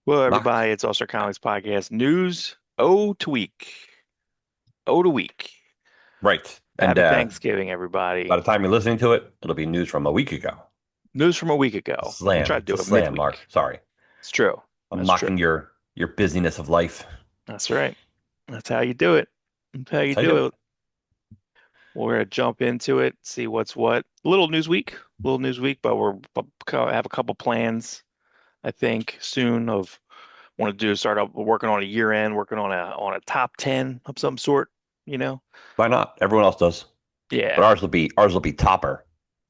Well, Knock. everybody, it's Awestruck Comics Podcast News. O to week. O to week. Right. And Happy Thanksgiving, by everybody. the time you're listening to it, it'll be news from a week ago. News from a week ago. We'll try Slam. to It's a do it slam, Mark. midweek. Sorry. It's true. I'm That's true. mocking your busyness of life. That's right. That's how you do it. That's how you That's how you do do it. it. We're gonna jump into it, see what's what. Little news week, but have a couple plans, I think, soon of want to do start up working on a year end, working on a top 10 of some sort, you know? Why not? Everyone else does. But Yeah, ours will be topper.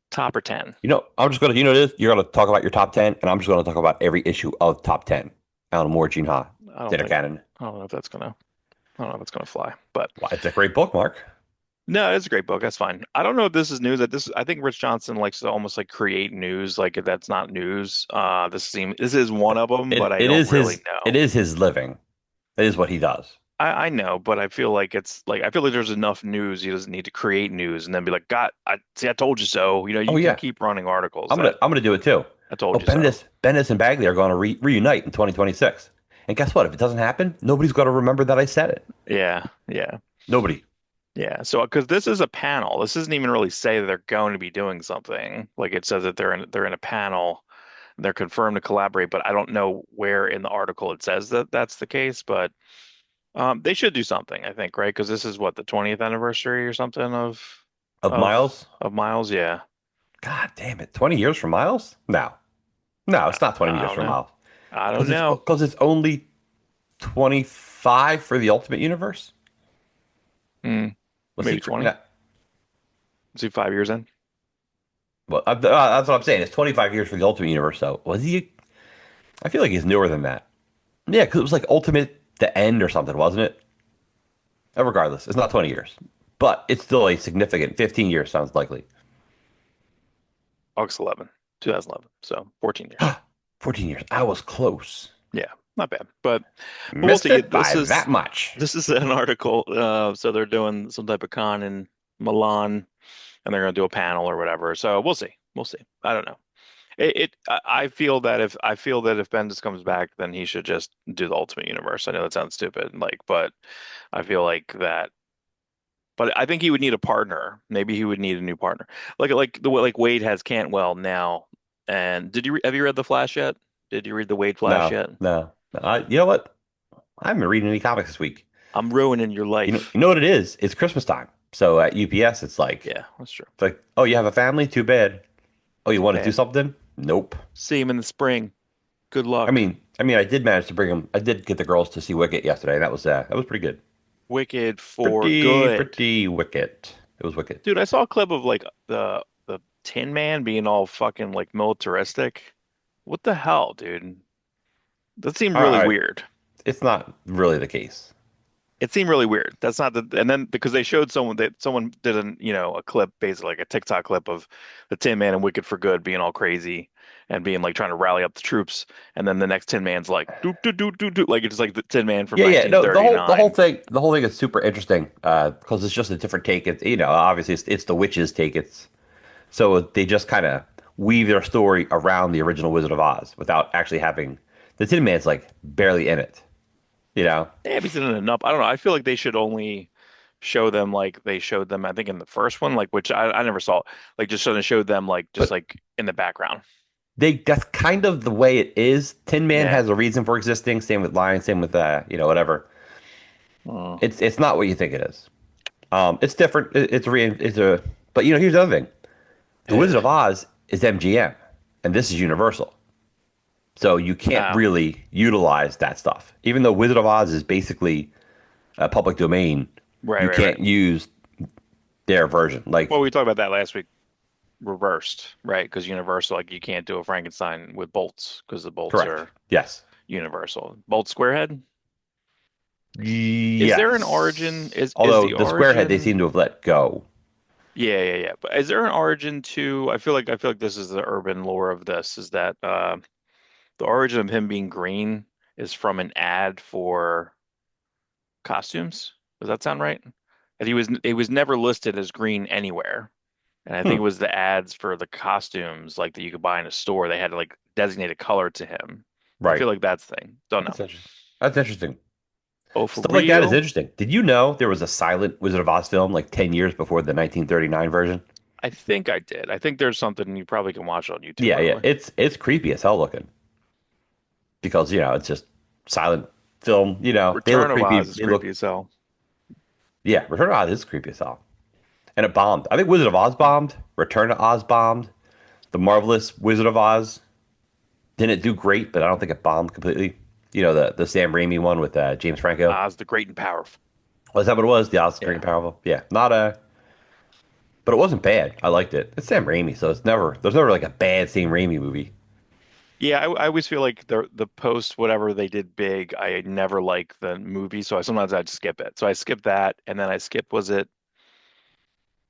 top or 10. I'm just gonna this, you're gonna talk about your top 10, and I'm just gonna talk about every issue of top 10. Alan Moore, Gene Ha, I don't Data think Cannon. I don't know if that's gonna I don't know if it's gonna fly. But Well, it's a great book, Mark. no, it's a great book. That's fine. I don't know if this is news. I think Rich Johnson likes to almost like create news, like if that's not news. This is one of them, but It I it don't is really his it know. is his living. It is what he does. I know, but I feel like there's enough news. He doesn't need to create news and then be like, God, I told you so. Oh You can yeah. keep running articles I'm gonna that I'm gonna do it too. I Oh, told you so. Bendis and Bagley are going to reunite in 2026. And guess what? If it doesn't happen, nobody's going to remember that I said it. Yeah, yeah. Nobody. Yeah, so because this is a panel, this doesn't even really say that they're going to be doing something. Like it says that they're in a panel, they're confirmed to collaborate, but I don't know where in the article it says that that's the case. But they should do something, I think, right? Because this is what the 20th anniversary or something Of Miles? of Miles. Yeah, God damn it. 20 years for Miles? No. No, it's not 20 I years don't for know. Miles. I don't Because it's know. because it's only 25 for the Ultimate Universe. Hmm, Was he maybe cr- 20. no, Is he 5 years in? well, that's what I'm saying. It's 25 years for the Ultimate Universe, so was he? I feel like he's newer than that. Yeah, because it was like Ultimate the End or something, wasn't it? Regardless, it's not 20 years, but it's still a significant 15 years sounds likely. August 11, 2011. So 14 years. 14 years. I was close. Yeah, not bad. But we'll Missed see. it by that much. This is an article. So they're doing some type of con in Milan, and they're going to do a panel or whatever. So we'll see. We'll see. I don't know. I feel that if Bendis comes back, then he should just do the Ultimate Universe. I know that sounds stupid, like, but I feel like that. But I think he would need a partner. Maybe he would need a new partner, like the way like Wade has Cantwell now. And have you read The Flash yet? Did you read the Wade Flash No, yet? no. You know what? I haven't been reading any comics this week. I'm ruining your life. You know what it is? It's Christmas time. So at UPS, Yeah, that's true. it's like, oh, you have a family? Too bad. Oh, you Too want to do bad. something? Nope. See him in the spring. Good I luck. mean, I did manage to bring them. I did get the girls to see Wicket yesterday. That was pretty good. Wicked for good. Pretty Wicket. It was Wicket. Dude, I saw a clip of like the Tin Man being all fucking like militaristic. What the hell, dude? That seemed All really right, weird. it's not really the case. It seemed really weird. That's not the and then because they showed someone did a clip, basically like a TikTok clip of the Tin Man and Wicked for Good being all crazy and being like trying to rally up the troops, and then the next Tin Man's like do do do do do like it's like the Tin Man from Yeah, yeah. No, the whole 1939. thing is super interesting because it's just a different take. It's obviously it's the witches' take. It's so they just kind of weave their story around the original Wizard of Oz without actually having the Tin Man's like barely in it. You know? They haven't seen it enough. I don't know. I feel like they should only show them like they showed them, I think, in the first one, like which I never saw. Like just so they showed them like just But like in the background. that's kind of the way it is. Tin Man Yeah. has a reason for existing. Same with Lion. Same with whatever. Mm. It's not what you think it is. It's different. It's a but here's the other thing. The Wizard of Oz is MGM, and this is Universal. So you can't Oh, really utilize that stuff. Even though Wizard of Oz is basically a public domain, right, you right, right. can't use their version. Well, Like, we talked about that last week, reversed, right? Because Universal, like you can't do a Frankenstein with bolts because the bolts correct. are Yes. universal. Bolt Squarehead. Is there an origin? Yes. Is Although the the Squarehead they origin? seem to have let go. Yeah, yeah, yeah. But is there an origin to? I feel like this is the urban lore of this. Is that the origin of him being green is from an ad for costumes. Does that sound right? And he was never listed as green anywhere. And I think Hmm. it was the ads for the costumes like that you could buy in a store. They had to like designate a color to him. I Right. feel like that's the thing. Don't know. That's interesting. That's interesting. Oh, for Stuff like that is real? interesting. Did you know there was a silent Wizard of Oz film like 10 years before the 1939 version? I think I did. I think there's something you probably can watch on YouTube Yeah, yeah. early. It's creepy as hell looking because, it's just silent film. They Return look of creepy. Oz is They creepy look, as hell. yeah, Return to Oz is creepy as hell. And it bombed. I think Wizard of Oz bombed. Return to Oz bombed. The Marvelous Wizard of Oz didn't do great, but I don't think it bombed completely. The Sam Raimi one with James Franco. Oz the Great and Powerful. Was that what it was? The Oz Great Yeah. and Powerful? Yeah. Not a but it wasn't bad. I liked it. It's Sam Raimi, so there's never like a bad Sam Raimi movie. Yeah, I always feel like the post whatever they did big, I never like the movie, so sometimes I'd skip it. So I skipped that, and then I skipped was it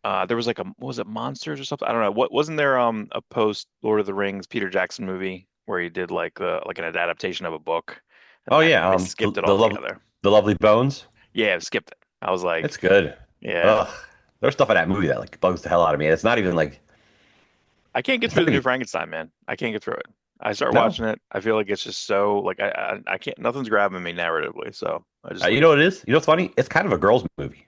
there was like a was it Monsters or something? I don't know. What wasn't there a post Lord of the Rings Peter Jackson movie where he did like an adaptation of a book, and Oh I yeah, I the skipped it the, love, altogether. the Lovely Bones. Yeah, I skipped it. I was It's like, good. yeah, Ugh, there's stuff in that movie that like bugs the hell out of me. It's not even like I can't get it's through not the new even Frankenstein, man. I can't get through it. I start no. watching it. I feel like it's just so like I can't. Nothing's grabbing me narratively, so I just You leave know it. what it is? You know what's funny? It's kind of a girls' movie.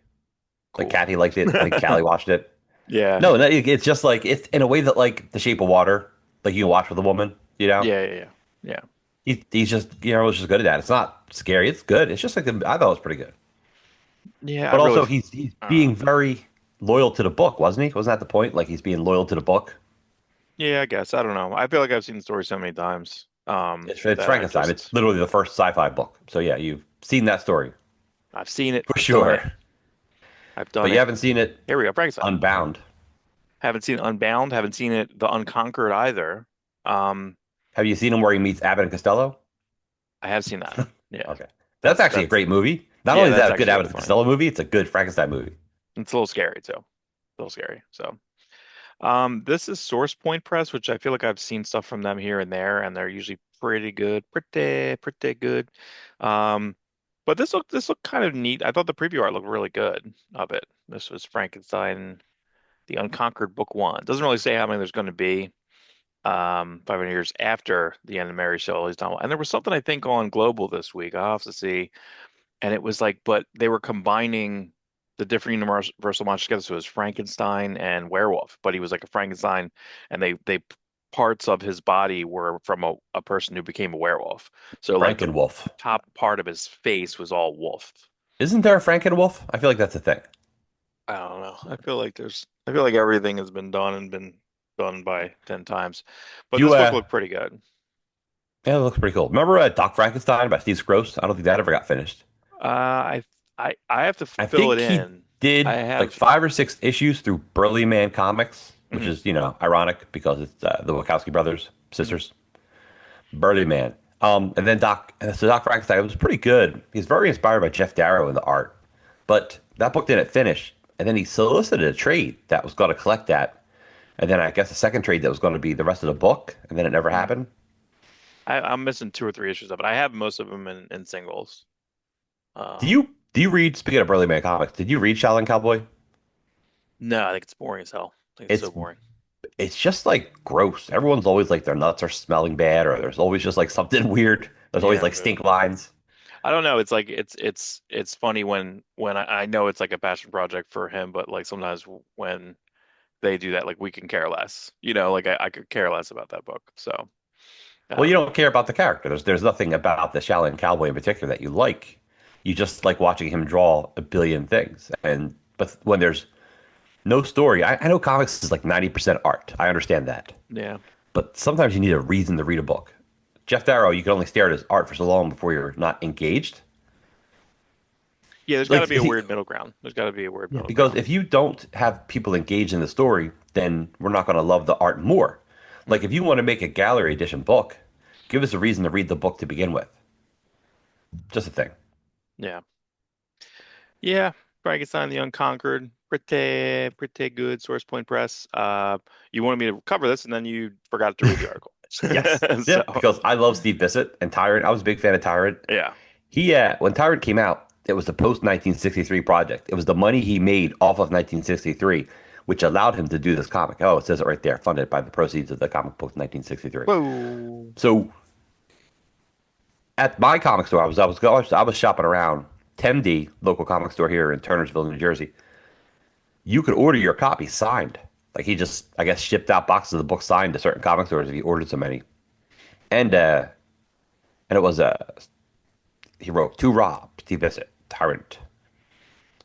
Like Cool. Kathy liked it. I think Callie watched it. Yeah, No, it's just like it's in a way that like The Shape of Water, like you can watch with a woman. yeah, yeah, yeah. Yeah. He's just was just good at that. It's not scary. It's good. It's just like I thought it was pretty good. Yeah, I But really, also he's I don't know. being very loyal to the book, wasn't he? Wasn't that the point? Like he's being loyal to the book. Yeah, I guess. I don't know. I feel like I've seen the story so many times, It's that I Frankenstein. It's just, literally the first sci-fi book. So yeah, you've seen that story I've seen it. for I've done it. sure. I've But done you it. haven't seen it Here we go. Frankenstein. Unbound. Haven't seen Unbound. Haven't seen it The Unconquered either. Um, Have you seen him where he meets Abbott and Costello? I have seen that. Yeah, Okay, that's actually a that's great movie. Not yeah, only is that's that a good actually Abbott really and funny. Costello movie, it's a good Frankenstein movie. It's a little scary too. A little scary. So, this is Source Point Press, which I feel like I've seen stuff from them here and there, and they're usually pretty good, pretty good. Um, but this looked kind of neat. I thought the preview art looked really good of it. This was Frankenstein, the Unconquered Book One. It doesn't really say how many there's going to be. 500 years after the end of Mary Shelley's novel, and there was something I think on Global this week. I'll have to see. And it was like, but they were combining the different Universal monsters together. So it was Frankenstein and werewolf, but he was like a Frankenstein, and they parts of his body were from a person who became a werewolf. So like the Frankenwolf. top part of his face was all wolf. Isn't there a Frankenwolf? I feel like that's a thing. I don't know. I feel like everything has been done and been done by 10 times. But Do you this book looked pretty good. Yeah, it looks pretty cool. Remember Doc Frankenstein by Steve Scroce? I don't think that ever got finished. I have to I fill it think he in. I did like have 5 or 6 issues through Burly Man Comics, which mhm. is, ironic because it's the Wachowski brothers, sisters. Burly Man. And then Doc Frankenstein was pretty good. He's very inspired by Jeff Darrow in the art. But that book didn't finish. And then he solicited a trade that was going to collect that. And then I guess a second trade that was going to be the rest of the book. And then it never Mhm. happened. I'm missing two or three issues of it. I have most of them in singles. Do Um, you do you read, speaking of Burly Man Comics, did you read Shaolin Cowboy? no, I think it's boring as hell. I think it's so It's boring. it's just like gross. Everyone's always like their nuts are smelling bad, or there's always just like something weird. There's always Yeah, like stink lines. I don't know. It's like it's funny when I know it's like a passion project for him, but like sometimes when they do that, like we can care less. Like I could care less about that book. So I Well, don't you know. don't care about the character. There's nothing about the Shaolin Cowboy in particular that you like. You just like watching him draw a billion things. But when there's no story, I know comics is like 90% art. I understand that. Yeah, But sometimes you need a reason to read a book. Jeff Darrow, you can only stare at his art for so long before you're not engaged. yeah. There's got to Like be a weird middle ground. There's got to be a weird Yeah, middle because ground. if you don't have people engaged in the story, then we're not going to love the art more. Like Mm, if you want to make a gallery edition book, give us a reason to read the book to begin with. Just a thing. yeah, yeah. Frankenstein the Unconquered. Pretty good. Source Point Press. You wanted me to cover this, and then you forgot to read the article. Yes. So Yeah, because I love Steve Bissett and Tyrant. I was a big fan of Tyrant. yeah. When Tyrant came out, it was the post 1963 project. It was the money he made off of 1963, which allowed him to do this comic. Oh, it says it right there, funded by the proceeds of the comic book 1963. Whoa. So at my comic store, I was shopping around 10D local comic store here in Turnersville, New Jersey. You could order your copy signed. Like he just, I guess, shipped out boxes of the book signed to certain comic stores if you ordered so many. And it was he wrote to Rob, Steve Bissett, Tyrant.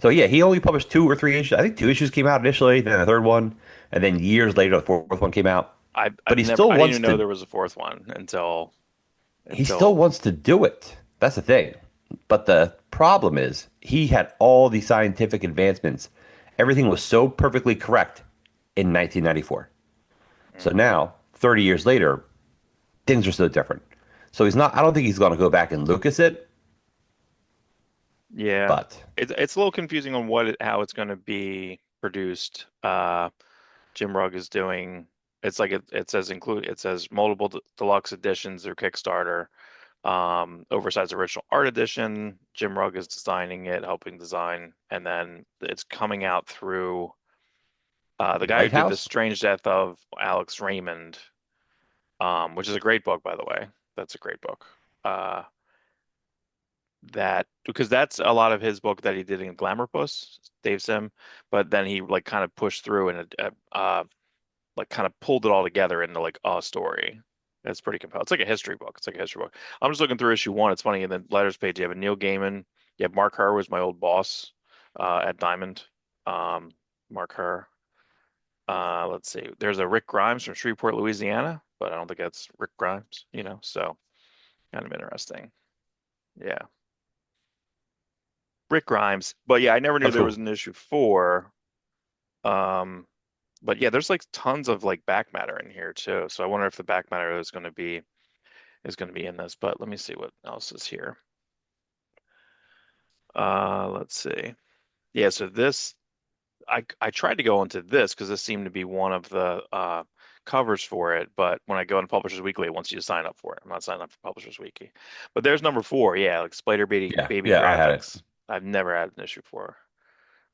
So yeah, he only published 2 or 3 issues. I think 2 issues came out initially, then a third one, and then years later the fourth one came out. But I didn't even know there was a fourth one he still until wants to do it. That's the thing. But the problem is he had all these scientific advancements. Everything was so perfectly correct in 1994. So mm, now, 30 years later, things are so different. So he's not, I don't think he's going to go back and Lucas it, yeah. but It's a little confusing on how it's going to be produced. Jim Rugg is doing it's like it says multiple deluxe editions through Kickstarter. Oversized original art edition. Jim Rugg is designing it, helping design, and then it's coming out through the guy who did The Lighthouse? Strange Death of Alex Raymond, which is a great book, by the way. That's a great book. Uh, that because that's a lot of his book that he did in Glamour Puss, Dave Sim, but then he like kind of pushed through and like kind of pulled it all together into like a story. It's pretty compelling. It's like a history book. It's like a history book. I'm just looking through issue one. It's funny. In the letters page, you have a Neil Gaiman. You have Mark Herr was my old boss at Diamond. Um, Mark Herr. Let's see. There's a Rick Grimes from Shreveport, Louisiana, but I don't think that's Rick Grimes, so kind of interesting. Yeah. Rick Grimes. But yeah, I never knew That's there was cool. an issue four. Um, but yeah, there's like tons of like back matter in here too. So I wonder if the back matter is going to be in this. But let me see what else is here. Let's see. Yeah, so this I tried to go into this because this seemed to be one of the covers for it, but when I go into Publishers Weekly, it wants you to sign up for it. I'm not signing up for Publishers Weekly. But there's number four, yeah, like Spider Yeah, Baby yeah, I had it. graphics. I've never had an issue for.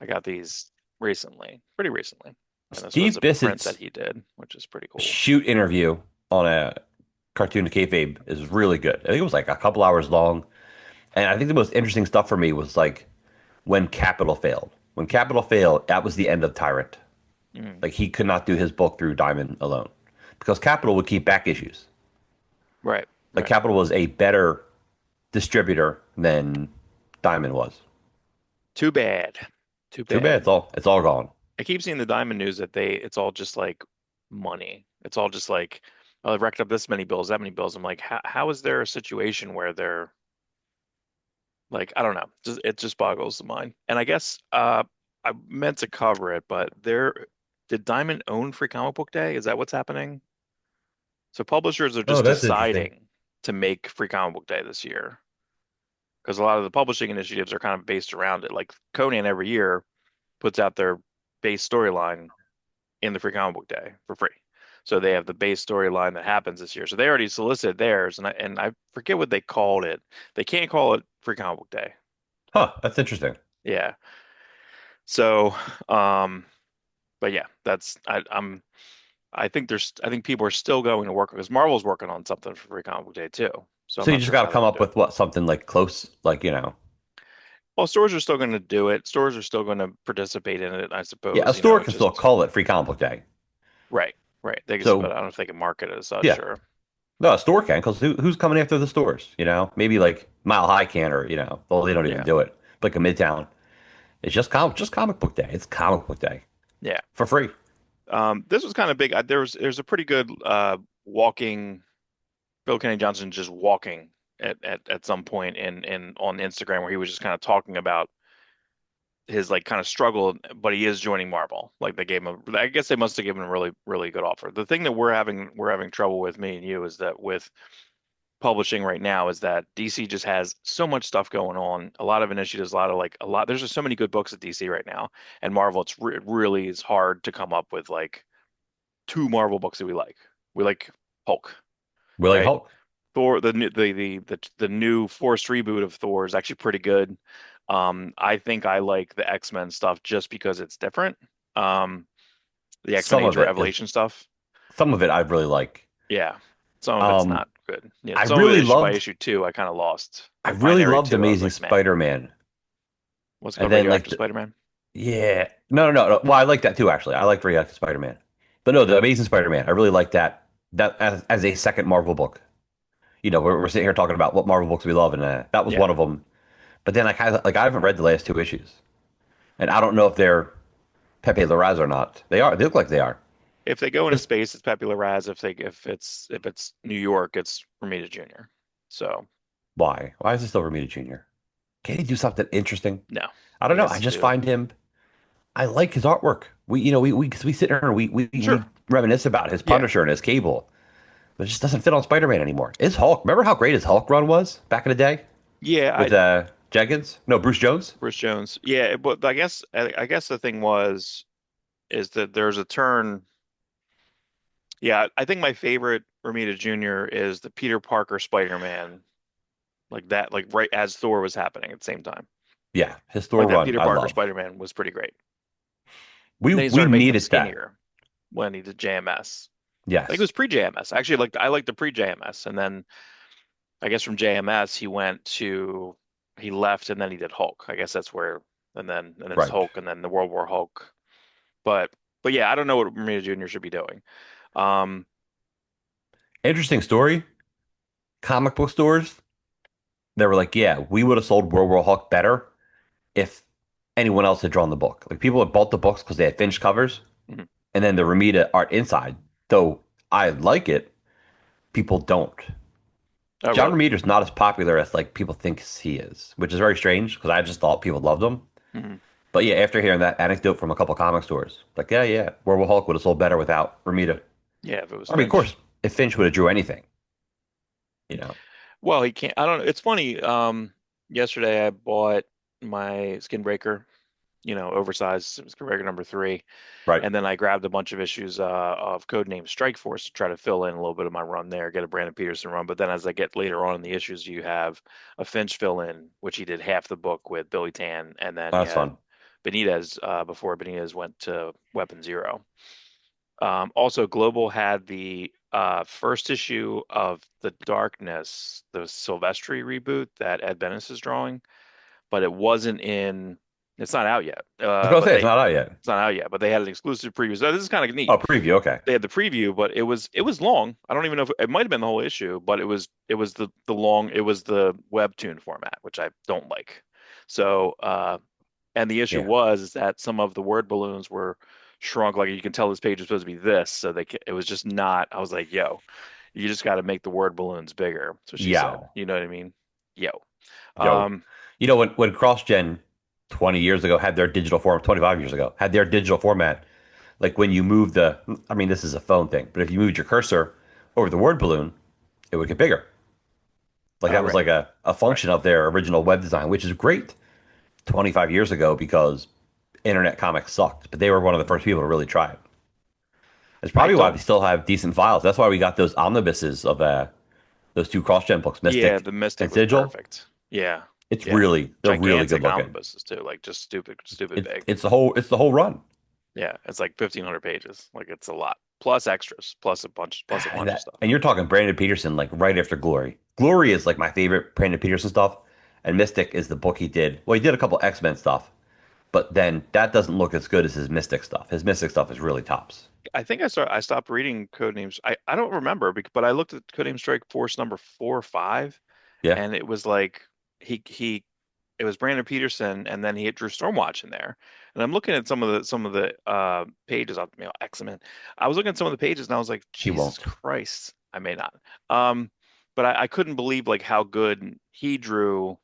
I got these recently, pretty recently. And this was Steve a print that Bissett's he did, which is pretty cool. shoot interview on a cartoon to kayfabe is really good. I think it was like a couple hours long. And I think the most interesting stuff for me was like when Capital failed. When Capital failed, that was the end of Tyrant. Mm, Like he could not do his book through Diamond alone because Capital would keep back issues. right, Like right. Capital was a better distributor than Diamond was. Too bad. Too Too bad bad. it's all gone. I keep seeing the Diamond news that it's all just like money. It's all just like, oh, I've racked up this many bills, that many bills. I'm like, how is there a situation where they're like, I don't know. It just boggles the mind. And I guess I meant to cover it, but did Diamond own Free Comic Book Day? Is that what's happening? So publishers are Oh, just that's interesting. deciding to make Free Comic Book Day this year because a lot of the publishing initiatives are kind of based around it. Like Conan every year puts out their base storyline in the Free Comic Book Day for free. So they have the base storyline that happens this year. So they already solicited theirs, and I forget what they called it. They can't call it Free Comic Book Day. Huh, that's interesting. Yeah. So, um, but yeah, I think people are still going to work because Marvel's working on something for Free Comic Book Day too. So I'm So you not just sure got to how they're come gonna up do it. with what something like close, Well, stores are still going to do it. Stores are still going to participate in it, I yeah, a suppose. store It's can still just call it Free Comic Book Day. right, right. They can, but So I don't know if they can market it as such yeah, or no, a store can because who's coming after the stores? Maybe like Mile High can or well they don't even yeah, do it. Like a Midtown, it's just comic book day. It's comic book day yeah. for free. This was kind of big. There's a pretty good walking Bill Kenny Johnson just walking at some point in on Instagram where he was just kind of talking about his like kind of struggle, but he is joining Marvel. Like they gave him, I guess they must have given him a really really good offer. The thing that we're having trouble with me and you is that with publishing right now is that DC just has so much stuff going on, a lot of initiatives, a lot of like a lot. There's just so many good books at DC right now, and Marvel. It really is hard to come up with like two Marvel books that we like. We like Hulk, We're like right? Hulk. Thor, the new forced reboot of Thor is actually pretty good. I think I like the X-Men stuff just because it's different. Um, the X-Men Some Age of of it is Revelation stuff. some of it I really like. Yeah. Some of it's Um, not good. You know, I some of it really issue by loved issue two, I kind of lost. I Like really Binary loved two, I was Amazing like, man, Spider-Man. what's And called then like Radioactive Spider-Man? yeah. No. Well, I like that too actually. I like Radioactive Spider-Man. But no, the Amazing Spider-Man. I really like that as a second Marvel book. We're sitting here talking about what Marvel books we love and that was Yeah. one of them. But then I haven't read the last two issues. And I don't know if they're Pepe Larraz or not. They are. They look like they are. If they go into Just space, it's Pepe Larraz. If it's New York, it's Romita Jr. So why? Why is this still Romita Jr.? Can he do something interesting? no, I don't he know. has I to just do find him. I like his artwork. We sit here and we sure. reminisce about his Yeah. Punisher and his Cable, but it just doesn't fit on Spider-Man anymore. His Hulk. Remember how great his Hulk run was back in the day Yeah, with I Jenkins? No, Bruce Jones. Bruce Jones. Yeah, but I guess the thing is that there's a turn. Yeah, I think my favorite Romita Jr. is the Peter Parker Spider-Man, like that, like right as Thor was happening at the same time. Yeah, his Thor Like that run Peter I Parker love. Spider-Man was pretty great. Then he We started making him needed that. skinnier when he did JMS. Like it Yes, was pre-JMS. Actually, like I like the pre-JMS, and then I guess from JMS he left and then he did Hulk. I guess that's where and then it's right. Hulk and then the World War Hulk. But but yeah, I don't know what Romita Jr. should be doing. Um, Interesting story. Comic book stores. They were like, yeah, we would have sold World War Hulk better if anyone else had drawn the book. Like people had bought the books because they had finished covers, mhm. and then the Ramita art inside. Though I like it, people don't. Oh John really? Romita's not as popular as like people think he is, which is very strange because I just thought people loved him. Mhm. But yeah, after hearing that anecdote from a couple comic stores, like yeah, Werewolf Hulk would have sold better without Ramita. Yeah, if it was I mean, of Finch. course, if Finch would have drew anything, you know, Well, he can't. I don't know. It's funny. Yesterday I bought my Skin Breaker, oversized Skin Breaker number three. right? And then I grabbed a bunch of issues of Codename Strike Force to try to fill in a little bit of my run there, get a Brandon Peterson run. But then as I get later on in the issues, you have a Finch fill in, which he did half the book with Billy Tan, and then he That's had fun. Benitez before Benitez went to Weapon Zero. Also, Global had the first issue of The Darkness, the Silvestri reboot that Ed Benes is drawing, but it wasn't in. It's not out yet. I was gonna But say it's not out yet. it's not out yet, but they had an exclusive preview. So this is kind of neat. Oh, preview. Okay. They had the preview, but it was long. I don't even know if it might have been the whole issue, but it was the webtoon format, which I don't like. So and the issue Yeah. was is that some of the word balloons were shrunk. Like you can tell this page is supposed to be this, so it was just not. I was like, yo, you just got to make the word balloons bigger. That's what she said. Yow. You know what I mean? Yo. Yo. Um, When CrossGen 20 years ago had their digital form, 25 years ago had their digital format, like when you move I mean, this is a phone thing, but if you moved your cursor over the word balloon, it would get bigger. Like oh that was right, like a right. function of their original web design, which is great 25 years ago because internet comics sucked, but they were one of the first people to really try it. It's I probably why we don't. still have decent files. That's why we got those omnibuses of those two cross-gen books, Yeah, Mystic the Mystic and was Sigil. perfect. Yeah, It's yeah. they're really good Gigantic looking. omnibuses too, like just stupid big. It's the whole run. Yeah, it's like 1,500 pages. Like it's a lot. Plus extras, plus a bunch of stuff. And you're talking Brandon Peterson like right after Glory. Glory is like my favorite Brandon Peterson stuff, and Mystic is the book he did. Well, he did a couple X-Men stuff, but then that doesn't look as good as his Mystic stuff. His Mystic stuff is really tops. I think I stopped reading Codenames. I don't remember but I looked at Codename Strike Force number 4 or 5, Yeah, and it was like he it was Brandon Peterson, and then he had Drew Stormwatch in there. And I'm looking at some of the pages of X-Men. I was looking at some of the pages and I was like, he Jesus won't. Christ, I may not. Um, but I couldn't believe like how good he drew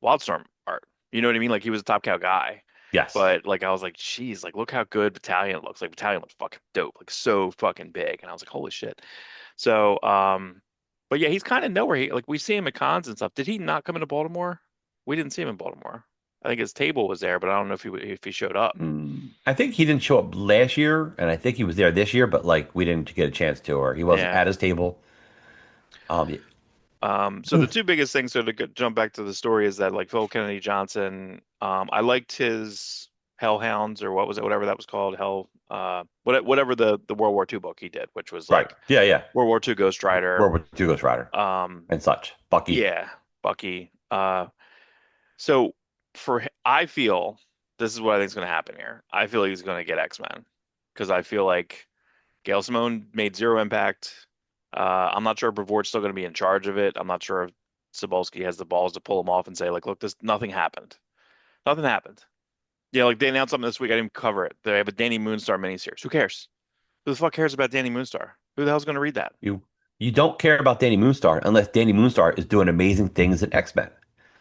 Wildstorm art. You know what I mean? Like he was a Top Cow guy. Yes. But like I was like, geez, like look how good Battalion looks. Like Battalion looks fucking dope, like so fucking big. And I was like, holy shit. So but yeah, he's kind of nowhere. Like we see him at cons and stuff. Did he not come into Baltimore? We didn't see him in Baltimore. I think his table was there, but I don't know if he showed up. I think he didn't show up last year, and I think he was there this year, but like we didn't get a chance to, or he wasn't Yeah. at his table. Yeah. So the two biggest things, so to jump back to the story, is that like Phil Kennedy Johnson, I liked his Hellhounds or what was it? Whatever that was called. Whatever the World War II book he did, which was Right. like Yeah, yeah. World War II Ghost Rider. World War II Ghost Rider Um, and such. Bucky. yeah, Bucky. So I feel this is what I think is going to happen here. I feel he's going to get X-Men because I feel like Gail Simone made zero impact. I'm not sure if Brevoort's still going to be in charge of it. I'm not sure if Cebulski has the balls to pull him off and say, like, look, this nothing happened. Nothing happened. Yeah, like they announced something this week. I didn't cover it. They have a Danny Moonstar miniseries. Who cares? Who the fuck cares about Danny Moonstar? Who the hell's going to read that? You you don't care about Danny Moonstar unless Danny Moonstar is doing amazing things in X-Men.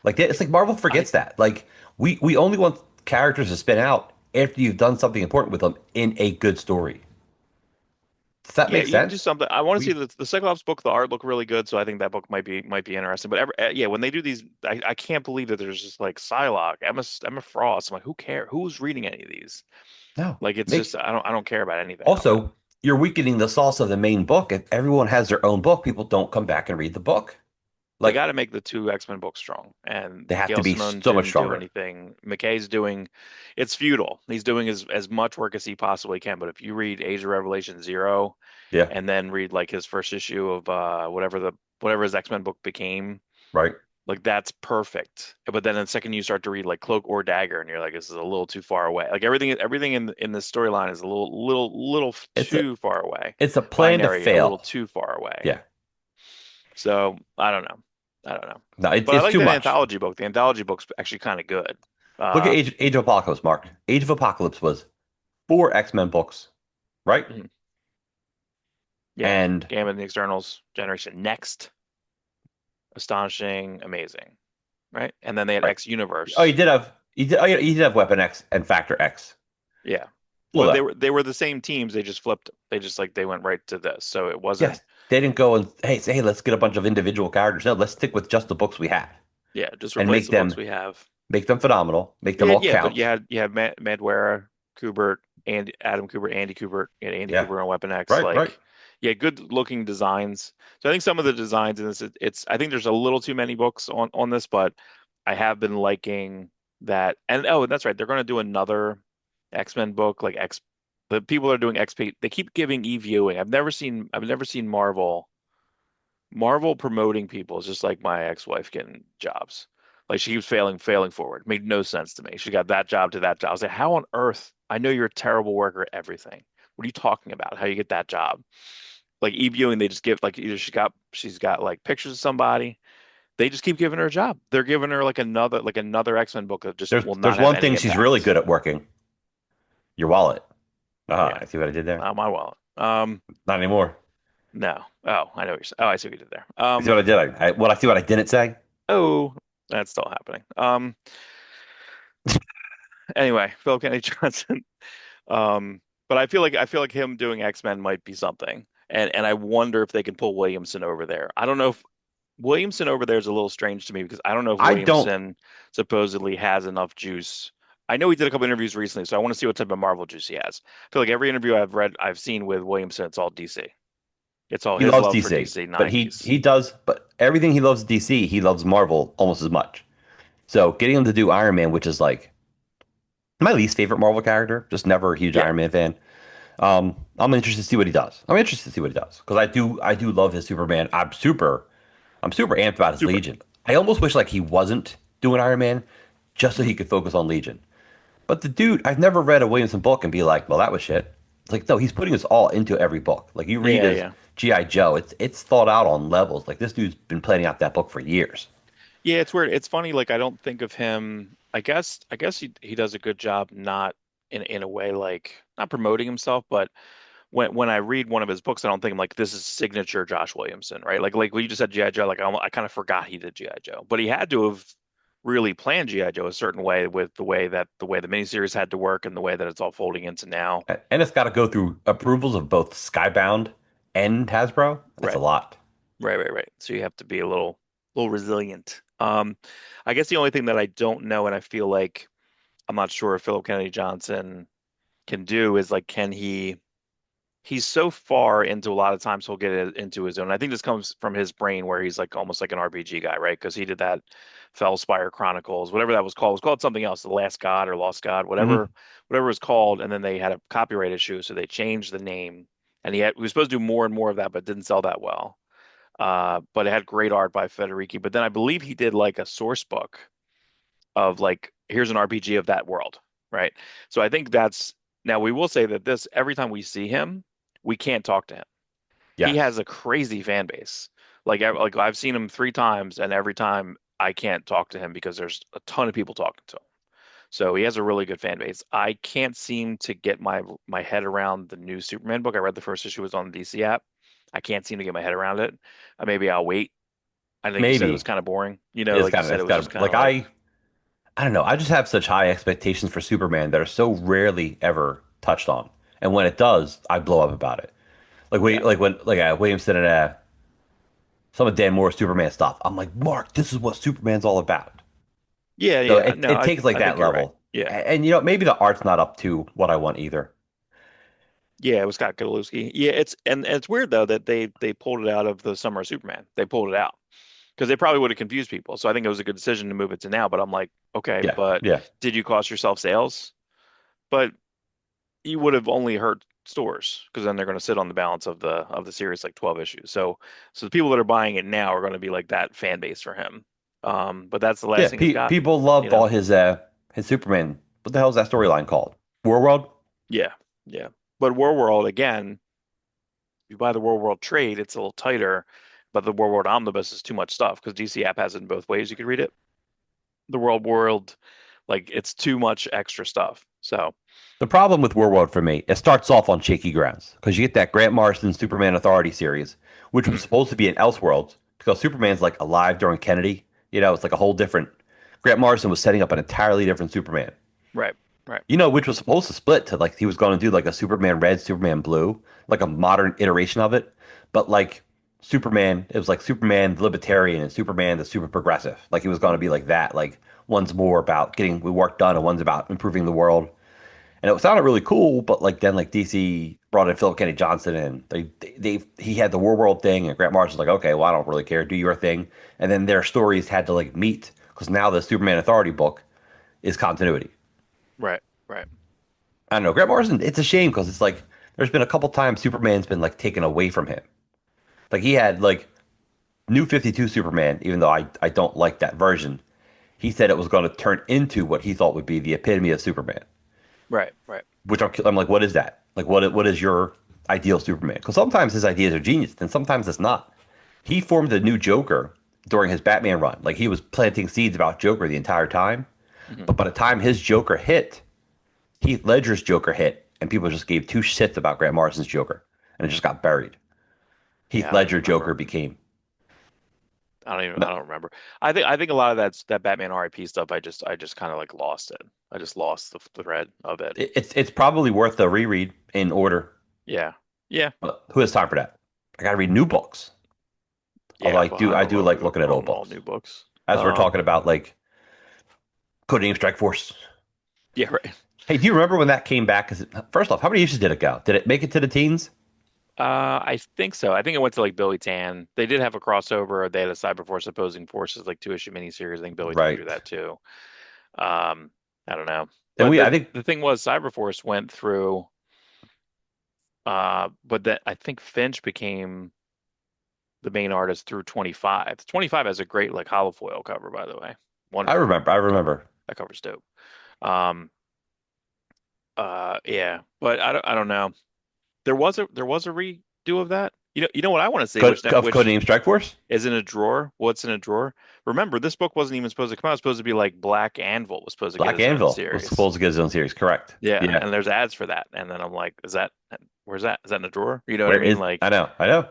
Like it's like Marvel I forgets that. Like we only want characters to spin out after you've done something important with them in a good story. Does that Yeah, make you can do sense? something. I want to see We the Cyclops book. The art looked really good, so I think that book might be interesting. But yeah, when they do these, I can't believe that there's just like Psylocke, Emma Frost. I'm like, who cares? Who's reading any of these? no Like, it's just make I don't care about anything of it. also you're weakening the sauce of the main book. If everyone has their own book, people don't come back and read the book. They Like got to make the two X-Men books strong. they And have to Gail be Simone so much didn't do stronger. anything. McKay's doing, it's futile. He's doing as much work as he possibly can. But if you read Age of Revelation Zero Yeah, and then read like his first issue of whatever his X-Men book became, right. like that's perfect. But then the second you start to read like Cloak or Dagger, and you're like, this is a little too far away. Like everything in this storyline is a little It's a too far away. it's a plan to Binary, a little fail. too far away. Yeah. So I don't know. I don't know. No, But I it's like too that much. anthology book. The anthology book's actually kind of good. Look at Uh, Age of Apocalypse, Mark. Age of Apocalypse was four X-Men books, right? mhm. Yeah. And Gambit and the Externals, Generation Next, Astonishing, Amazing, right? And then they had right. X Oh, Universe. you did have Weapon X and Factor X. Yeah. Well, Well, though, they were the same teams. They just flipped. They just like they went right to this. So it wasn't. yes, they didn't go and hey, say, hey, let's get a bunch of individual characters. No, let's stick with just the books we have Yeah, just and replace the books we have. make them phenomenal, make them Yeah, all yeah, but count. you had Madwara, Kubert, and Adam Kubert, Andy Kubert, and Andy Yeah, Kubert on Weapon X. right, right. Like, yeah, good looking designs. So I think some of the designs in this, it's I think there's a little too many books on this, but I have been liking that. And oh, that's right, they're going to do another X-Men book, like X. The people that are doing XP, they keep giving e-viewing. I've never seen Marvel promoting people is just like my ex-wife getting jobs. Like she keeps failing forward. Made no sense to me. She got that job to that job. I was like, how on earth? I know you're a terrible worker at everything. What are you talking about? How you get that job? Like e-viewing, they just give like either she's got like pictures of somebody. They just keep giving her a job. They're giving her like another X-Men book that just will There's not have one any thing she's really impact. good at working. Your wallet. Yeah, I see what I did there. not my wallet. Not anymore. No. Oh, I know what you're saying. Oh, I see what you did there. You see what I did? I see what I didn't say. Oh, that's still happening. Anyway, Phil Kennedy Johnson. Um, but I feel like him doing X-Men might be something. And I wonder if they can pull Williamson over there. I don't know if Williamson over there is a little strange to me because I don't know if I don't. Williamson supposedly has enough juice. I know he did a couple interviews recently, so I want to see what type of Marvel juice he has. I feel like every interview I've seen with Williamson, it's all DC. It's all He his loves love for DC, DC but 90s. he does. But everything he loves DC, he loves Marvel almost as much. So getting him to do Iron Man, which is like my least favorite Marvel character, just never a huge Yeah, Iron Man fan. I'm interested to see what he does. I'm interested to see what he does because I do love his Superman. I'm super amped about his super. Legion. I almost wish like he wasn't doing Iron Man just so Mhm. he could focus on Legion. But the dude, I've never read a Williamson book and be like, well, that was shit. It's like, no, he's putting us all into every book. Like you read Yeah, his yeah. G.I. Joe, it's thought out on levels. Like this dude's been planning out that book for years. Yeah, it's weird. It's funny, like I don't think of him. I guess he does a good job not in a way like not promoting himself, but when I read one of his books, I don't think I'm like this is signature Josh Williamson, right? Like when you just said G.I. Joe, like I kind of forgot he did G.I. Joe, but he had to have really planned G.I. Joe a certain way with the way the miniseries had to work and the way that it's all folding into now. And it's got to go through approvals of both Skybound and Hasbro. That's a Right, lot. right. So you have to be a little resilient. I guess the only thing that I don't know, and I feel like I'm not sure if Philip Kennedy Johnson can do is like, can he? he's so far into a lot of times he'll get into his own. I think this comes from his brain where he's like almost like an RPG guy, right? Because he did that Fellspire Chronicles, whatever that was called. It was called something else, The Last God or Lost God, Hmm. whatever it was called. And then they had a copyright issue, so they changed the name. And he was supposed to do more and more of that, but didn't sell that well. But it had great art by Federici. But then I believe he did like a source book of like, here's an RPG of that world, right? So I think that's now we will say that this every time we see him, we can't talk to him. He has Yes. a crazy fan base. Like I've seen him 3 times, and every time I can't talk to him because there's a ton of people talking to him. So he has a really good fan base. I can't seem to get my head around the new Superman book. I read the first issue was on the DC app. I can't seem to get my head around it. Maybe I'll wait. I think you said it was Maybe kind of boring. it's Like you kind of said, it it's was kind just of kind like of like, I don't know. I just have such high expectations for Superman that are so rarely ever touched on, and when it does, I blow up about it. yeah, Like Williamson and some of Dan Moore's Superman stuff. I'm like, Mark, this is what Superman's all about. yeah, So yeah. No, it takes like I that think you're right. level, Yeah. and maybe the art's not up to what I want either. Yeah, it was Scott Godlewski. Yeah, and it's weird though that they pulled it out of the Summer of Superman. They pulled it out because they probably would have confused people. So I think it was a good decision to move it to now. But I'm like, okay, Yeah, but yeah. did you cost yourself sales? But you would have only hurt stores because then they're going to sit on the balance of the series like 12 issues. So the people that are buying it now are going to be like that fan base for him. But that's the last Yeah, thing he's got, people you loved all know. his Superman. What the hell is that storyline called? War World? Yeah, yeah. But War World again. You buy the World World trade, it's a little tighter, but the World World Omnibus is too much stuff because DC app has it in both ways. You could read it. The World, like it's too much extra stuff. So The problem with War World for me, it starts off on shaky grounds because you get that Grant Morrison Superman Authority series, which was supposed to be an Elseworlds because Superman's like alive during Kennedy. It's like a whole different. Grant Morrison was setting up an entirely different Superman. right, right, Which was supposed to split to like he was going to do like a Superman Red, Superman Blue, like a modern iteration of it. But like Superman, it was like Superman the Libertarian and Superman the Super Progressive. Like he was going to be like that. Like one's more about getting the work done and one's about improving the world. And it sounded really cool, but like then like DC brought in Philip Kennedy Johnson and he had the War World thing and Grant Morrison's like, okay, well I don't really care, do your thing. And then their stories had to like meet because now the Superman Authority book is continuity. right, right, I don't know. Grant Morrison, it's a shame because it's like there's been a couple times Superman's been like taken away from him. Like he had like New 52 Superman, even though I don't like that version. He said it was going to turn into what he thought would be the epitome of Superman. right, right, Which I'm like, what is that? Like, what is your ideal Superman? Because sometimes his ideas are genius, and sometimes it's not. He formed a new Joker during his Batman run. Like he was planting seeds about Joker the entire time. hmm But by the time his Joker hit, Heath Ledger's Joker hit, and people just gave two shits about Grant Morrison's Joker, and it just got buried. Yeah, Heath I don't even Ledger Joker remember. became. I don't remember. I think a lot of that Batman RIP stuff. I just kind of like lost it. I just lost the thread of it. It's probably worth a reread in order, Yeah, yeah, but who has time for that? I got to read new books. Although yeah. But I I don't do know. like looking at old On all books. new books. As we're talking about like Codename Strike Force. Yeah, right. Hey, do you remember when that came back? First off, how many issues did it go? Did it make it to the teens? I think so. I think it went to like Billy Tan. They did have a crossover. They had a Cyberforce Opposing Forces like 2 issue miniseries. I think Billy Tan drew Right. that too. Um, I don't know. And But I think the thing was Cyberforce went through but that I think Finch became the main artist through 25. 25 has a great like holofoil cover, by the way. Wonderful I cover. remember. That cover's dope. Um, yeah, but I don't know. There was a redo of that. You know what I want to see, Of which Codename Strike Force? is in a drawer. What's in a drawer? Remember, this book wasn't even supposed to come out. It was supposed to be like Black Anvil was supposed to get Black his own Anvil was series. supposed to get his own series, correct? Yeah, Yeah. and there's ads for that. And then I'm like, is that where's that? Is that in a drawer? You know what I Where mean? is Like I know.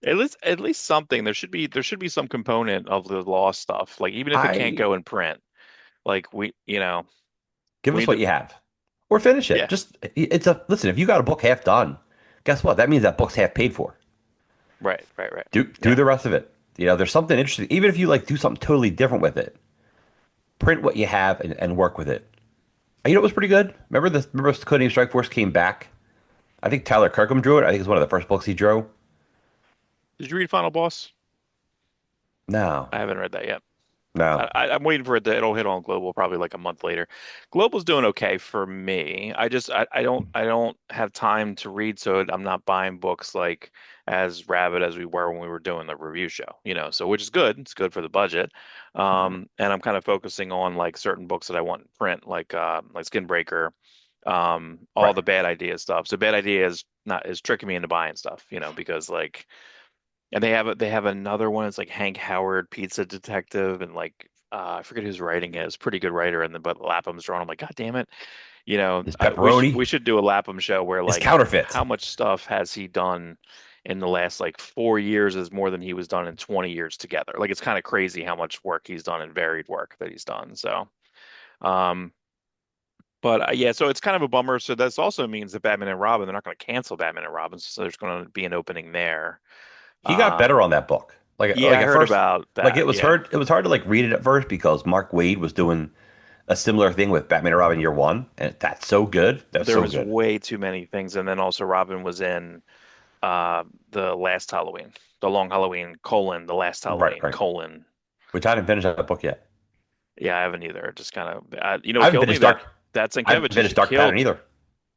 at least something. There should be some component of the lost stuff. Like even if it can't I go in print, like give we us need what to you have. Or finish it. yeah, Just it's a listen, if you got a book half done, guess what? That means that book's half paid for. right. Do Yeah. the rest of it. There's something interesting. Even if you like do something totally different with it, print what you have and work with it. You know what was pretty good? Remember Codename Strike Force came back? I think Tyler Kirkham drew it. I think it's one of the first books he drew. Did you read Final Boss? No, I haven't read that yet. no. I'm waiting for it to, it'll hit on Global probably like a month later. Global's doing okay for me. I don't have time to read, so I'm not buying books like as rabid as we were when we were doing the review show, you know, so which is good. It's good for the budget. Mhm. And I'm kind of focusing on like certain books that I want in print, like Skinbreaker, all Right. the Bad Idea stuff. So Bad Idea is not is tricking me into buying stuff, you know, because like and they have another one. It's like Hank Howard, Pizza Detective, and like I forget who's writing it. It's a pretty good writer, and then but Lapham's drawn. I'm like, God damn it, you know, His we pepperoni should do a Lapham show where is like counterfeit. how much stuff has he done in the last like 4 years is more than he was done in 20 years together. Like it's kind of crazy how much work he's done and varied work that he's done. So, um, but yeah, so it's kind of a bummer. So this also means that Batman and Robin, they're not going to cancel Batman and Robin, so there's going to be an opening there. He got better on that book. Yeah, Like I at heard first, about like that. Yeah. it was hard to like read it at first because Mark Waid was doing a similar thing with Batman and Robin Year One, and that's so good. That's There so was good. way too many things, and then also Robin was in the last Halloween, the Long Halloween colon, the last Right, Halloween right. colon. Which I didn't finish that book yet. Yeah, I haven't either. Just kind of, you know, I what haven't killed me finished that Dark. that I haven't Sienkiewicz issue finished Dark killed Pattern me. either.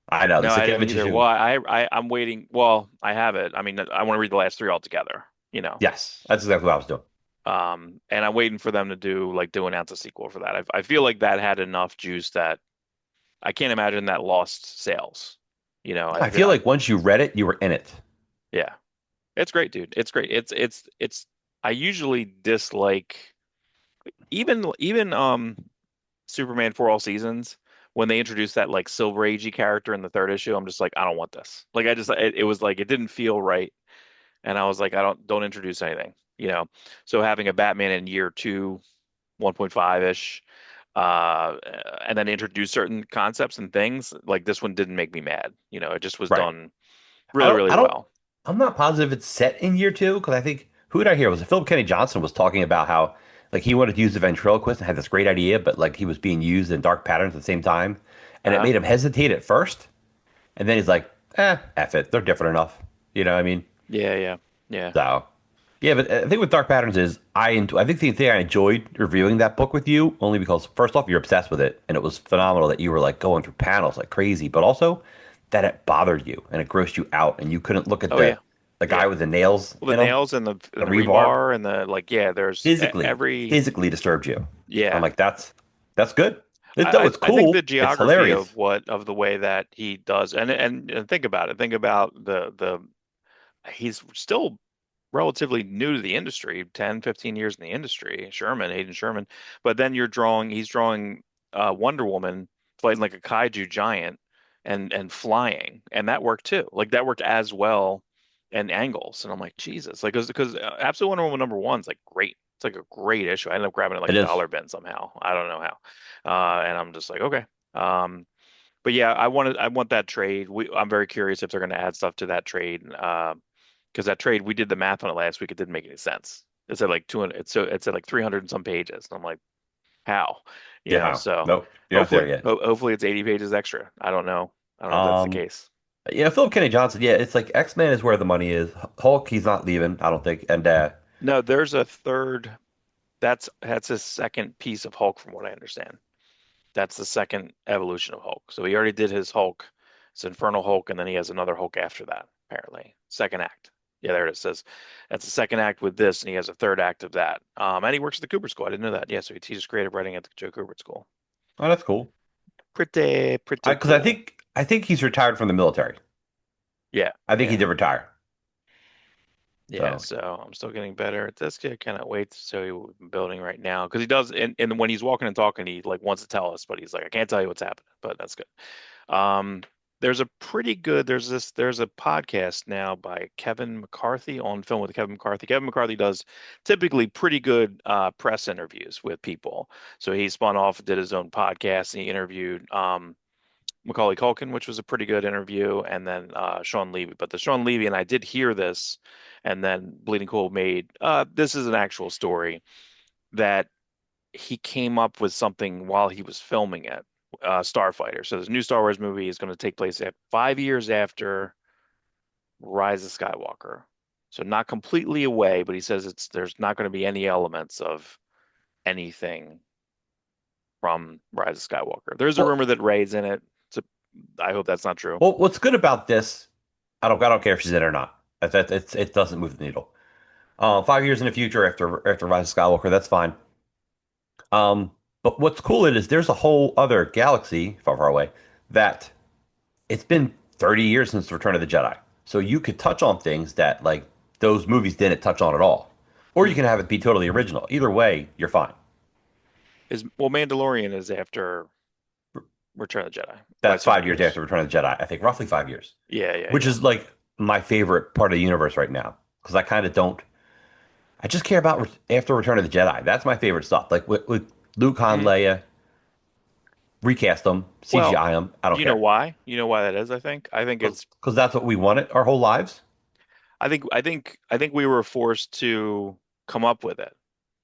I know the No, I didn't Sienkiewicz either. Well, issue. I'm waiting. Well, I have it. I mean, I want to read the last three altogether. You know, Yes, that's exactly what I was doing. and I'm waiting for them to do an ounce of sequel for that. I feel like that had enough juice that I can't imagine that lost sales. You know, I feel like once you read it, you were in it. yeah. It's great, dude. It's great. I usually dislike even Superman for All Seasons when they introduced that like Silver Agey character in the third issue. I'm just like, I don't want this. Like it was like it didn't feel right, and I was like, I don't introduce anything, you know. So having a Batman in year two, 1.5 ish, and then introduce certain concepts and things like this one didn't make me mad. You know, it just was Right. done really really I don't, well. I'm not positive it's set in year two because I think, who did I hear? Was it Philip Kenny Johnson was talking about how, like, he wanted to use the ventriloquist and had this great idea, but, like, he was being used in Dark Patterns at the same time. And it Uh-huh. made him hesitate at first. And then he's like, F it. They're different enough. You know what I mean? Yeah, yeah, yeah. So, yeah, but the thing with Dark Patterns is I think the thing I enjoyed reviewing that book with you only because first off you're obsessed with it and it was phenomenal that you were like going through panels like crazy, but also that it bothered you and it grossed you out and you couldn't look at Oh yeah. the guy Yeah. with the nails Well, the in him, nails the and the rebarb, rebar and the like, yeah, there's every physically disturbed you. I'm yeah. like that's good. No, it's I think the cool. It's geography hilarious. of what of the way that he does and think about it. Think about the he's still relatively new to the industry, 10, 15 years in the industry, Hayden Sherman. But then he's drawing Wonder Woman fighting like a kaiju giant and flying. And that worked too. Like that worked as well and angles. And I'm like, Jesus. Like, because Absolute Wonder Woman number one's like great. It's like a great issue. I ended up grabbing it like It a is. dollar bin somehow. I don't know how. And I'm just like, okay. But yeah, I want that trade. I'm very curious if they're going to add stuff to that trade. Because that trade, we did the math on it last week. It didn't make any sense. It said like 200, it's at like 300 and some pages. And I'm like, how? You know, Yeah. so Nope. You're not there yet. hopefully it's 80 pages extra. I don't know. I don't know if that's the Um, case. yeah, Philip Kenny Johnson. Yeah, it's like X-Men is where the money is. Hulk, he's not leaving, I don't think. And No, there's a third. That's his second piece of Hulk, from what I understand. That's the second evolution of Hulk. So he already did his Hulk, it's Infernal Hulk, and then he has another Hulk after that, apparently. Second act. Yeah, there it is. Says that's the second act with this, and he has a third act of that. And he works at the Cooper School. I didn't know that. Yeah, so he teaches creative writing at the Joe Cooper School. oh, that's cool. Pretty Because cool. I think he's retired from the military. Yeah, I think he yeah, did retire. yeah. So So I'm still getting better at this. I cannot wait to show you what we've been building right now because he does. And when he's walking and talking, he like wants to tell us, but he's like, I can't tell you what's happening. But that's good. Um, there's a pretty good there's a podcast now by Kevin McCarthy on Film with Kevin McCarthy. Kevin McCarthy does typically pretty good press interviews with people. So he spun off, did his own podcast, and he interviewed Macaulay Culkin, which was a pretty good interview, and then Sean Levy. But the Sean Levy, and I did hear this, and then Bleeding Cool made this is an actual story that he came up with something while he was filming it Starfighter. So this new Star Wars movie is going to take place at 5 years after Rise of Skywalker. So not completely away, but he says it's there's not going to be any elements of anything from Rise of Skywalker. There's a Well, rumor that Rey's in it. So I hope that's not true. well, what's good about this? I don't care if she's in it or not. It doesn't move the needle. 5 years in the future after Rise of Skywalker, that's fine. Um, but what's cool is there's a whole other galaxy far, far away that it's been 30 years since Return of the Jedi. So you could touch on things that like those movies didn't touch on at all. Or you Hmm. can have it be totally original. Either way, you're fine. Is well, Mandalorian is after Return of the Jedi by That's so many 5 years years. after Return of the Jedi, I think, roughly 5 years, Yeah, yeah, which yeah. is like my favorite part of the universe right now. Because I kind of don't, I just care about after Return of the Jedi. That's my favorite stuff. Like with Luke, Han, Mm. Leia, recast them, Well, CGI them. I don't you know care. why? You know why that is, I think. Because that's what we wanted our whole lives. I think we were forced to come up with it,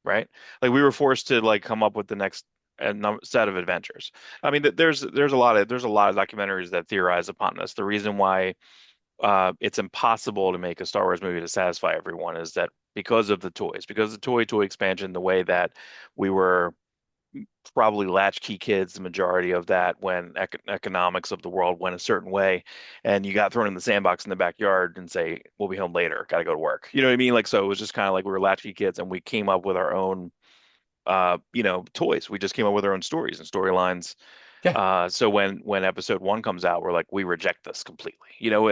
right? Like we were forced to like come up with the next set of adventures. I mean, there's a lot of documentaries that theorize upon this. The reason why it's impossible to make a Star Wars movie to satisfy everyone is that because of the toys, because of the toy expansion, the way that we were probably latchkey kids, the majority of that when economics of the world went a certain way, and you got thrown in the sandbox in the backyard and say, "We'll be home later, got to go to work." You know what I mean? Like so, it was just kind of like we were latchkey kids, and we came up with our own, toys. We just came up with our own stories and storylines. Yeah. So when episode one comes out, we're like, we reject this completely.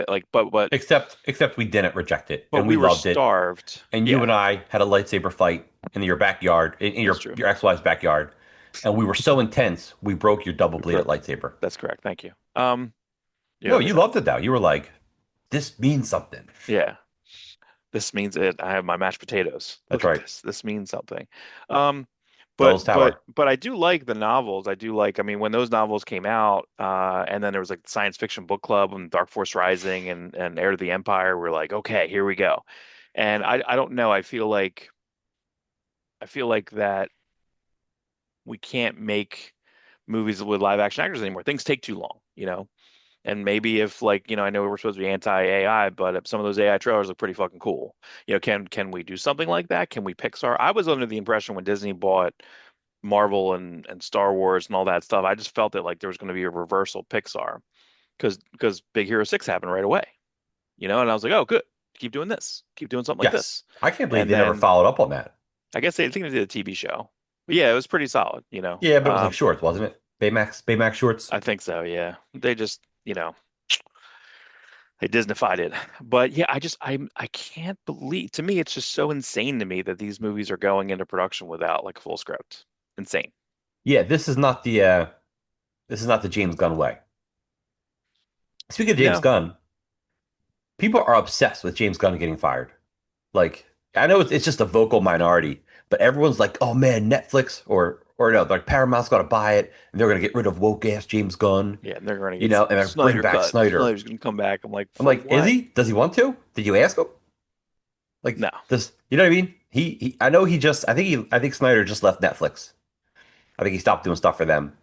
Like, Except we didn't reject it but and we we were loved it. starved. And you Yeah, and I had a lightsaber fight in your backyard, in that's your true. your ex-wife's backyard, and we were so intense we broke your We broke. double-bladed lightsaber. That's correct. Thank you. You No, know, this, you loved it though. You were like, "This means something." yeah. This means it. I have my mashed potatoes. That's Look at right. this. This means something. Um, Bellows Tower. but I do like the novels. I do like. I mean, when those novels came out, and then there was like the science fiction book club and Dark Force Rising and Heir to the Empire. We're like, okay, here we go. And I don't know. I feel like that we can't make movies with live action actors anymore. Things take too long, you know. And maybe if like, I know we're supposed to be anti-AI, but if some of those AI trailers look pretty fucking cool. Can we do something like that? Can we Pixar? I was under the impression when Disney bought Marvel and Star Wars and all that stuff, I just felt that like there was going to be a reversal Pixar because Big Hero 6 happened right away, and I was like, oh, good. Keep doing this. Keep doing something like Yes. this. I can't believe And they never then followed up on that. I think they did a TV show. But yeah, it was pretty solid. Yeah, but it was like shorts, wasn't it? Baymax shorts. I think so, yeah. They just, they Disneyfied it. But yeah, I can't believe to me it's just so insane to me that these movies are going into production without like a full script. Insane. Yeah, this is not the James Gunn way. Speaking of James No. Gunn, people are obsessed with James Gunn getting fired. Like, I know it's just a vocal minority, but everyone's like, "Oh man, Netflix or no, like Paramount's got to buy it, and they're gonna get rid of woke ass James Gunn, Yeah, and they're gonna you get know, and they're bring Snyder back cut. Snyder." Snyder's gonna come back. I'm like, I'm for like, is what? he? Does he want to? Did you ask him? Like, No. does you know what I mean? I know he just. I think Snyder just left Netflix. I think he stopped doing stuff for them.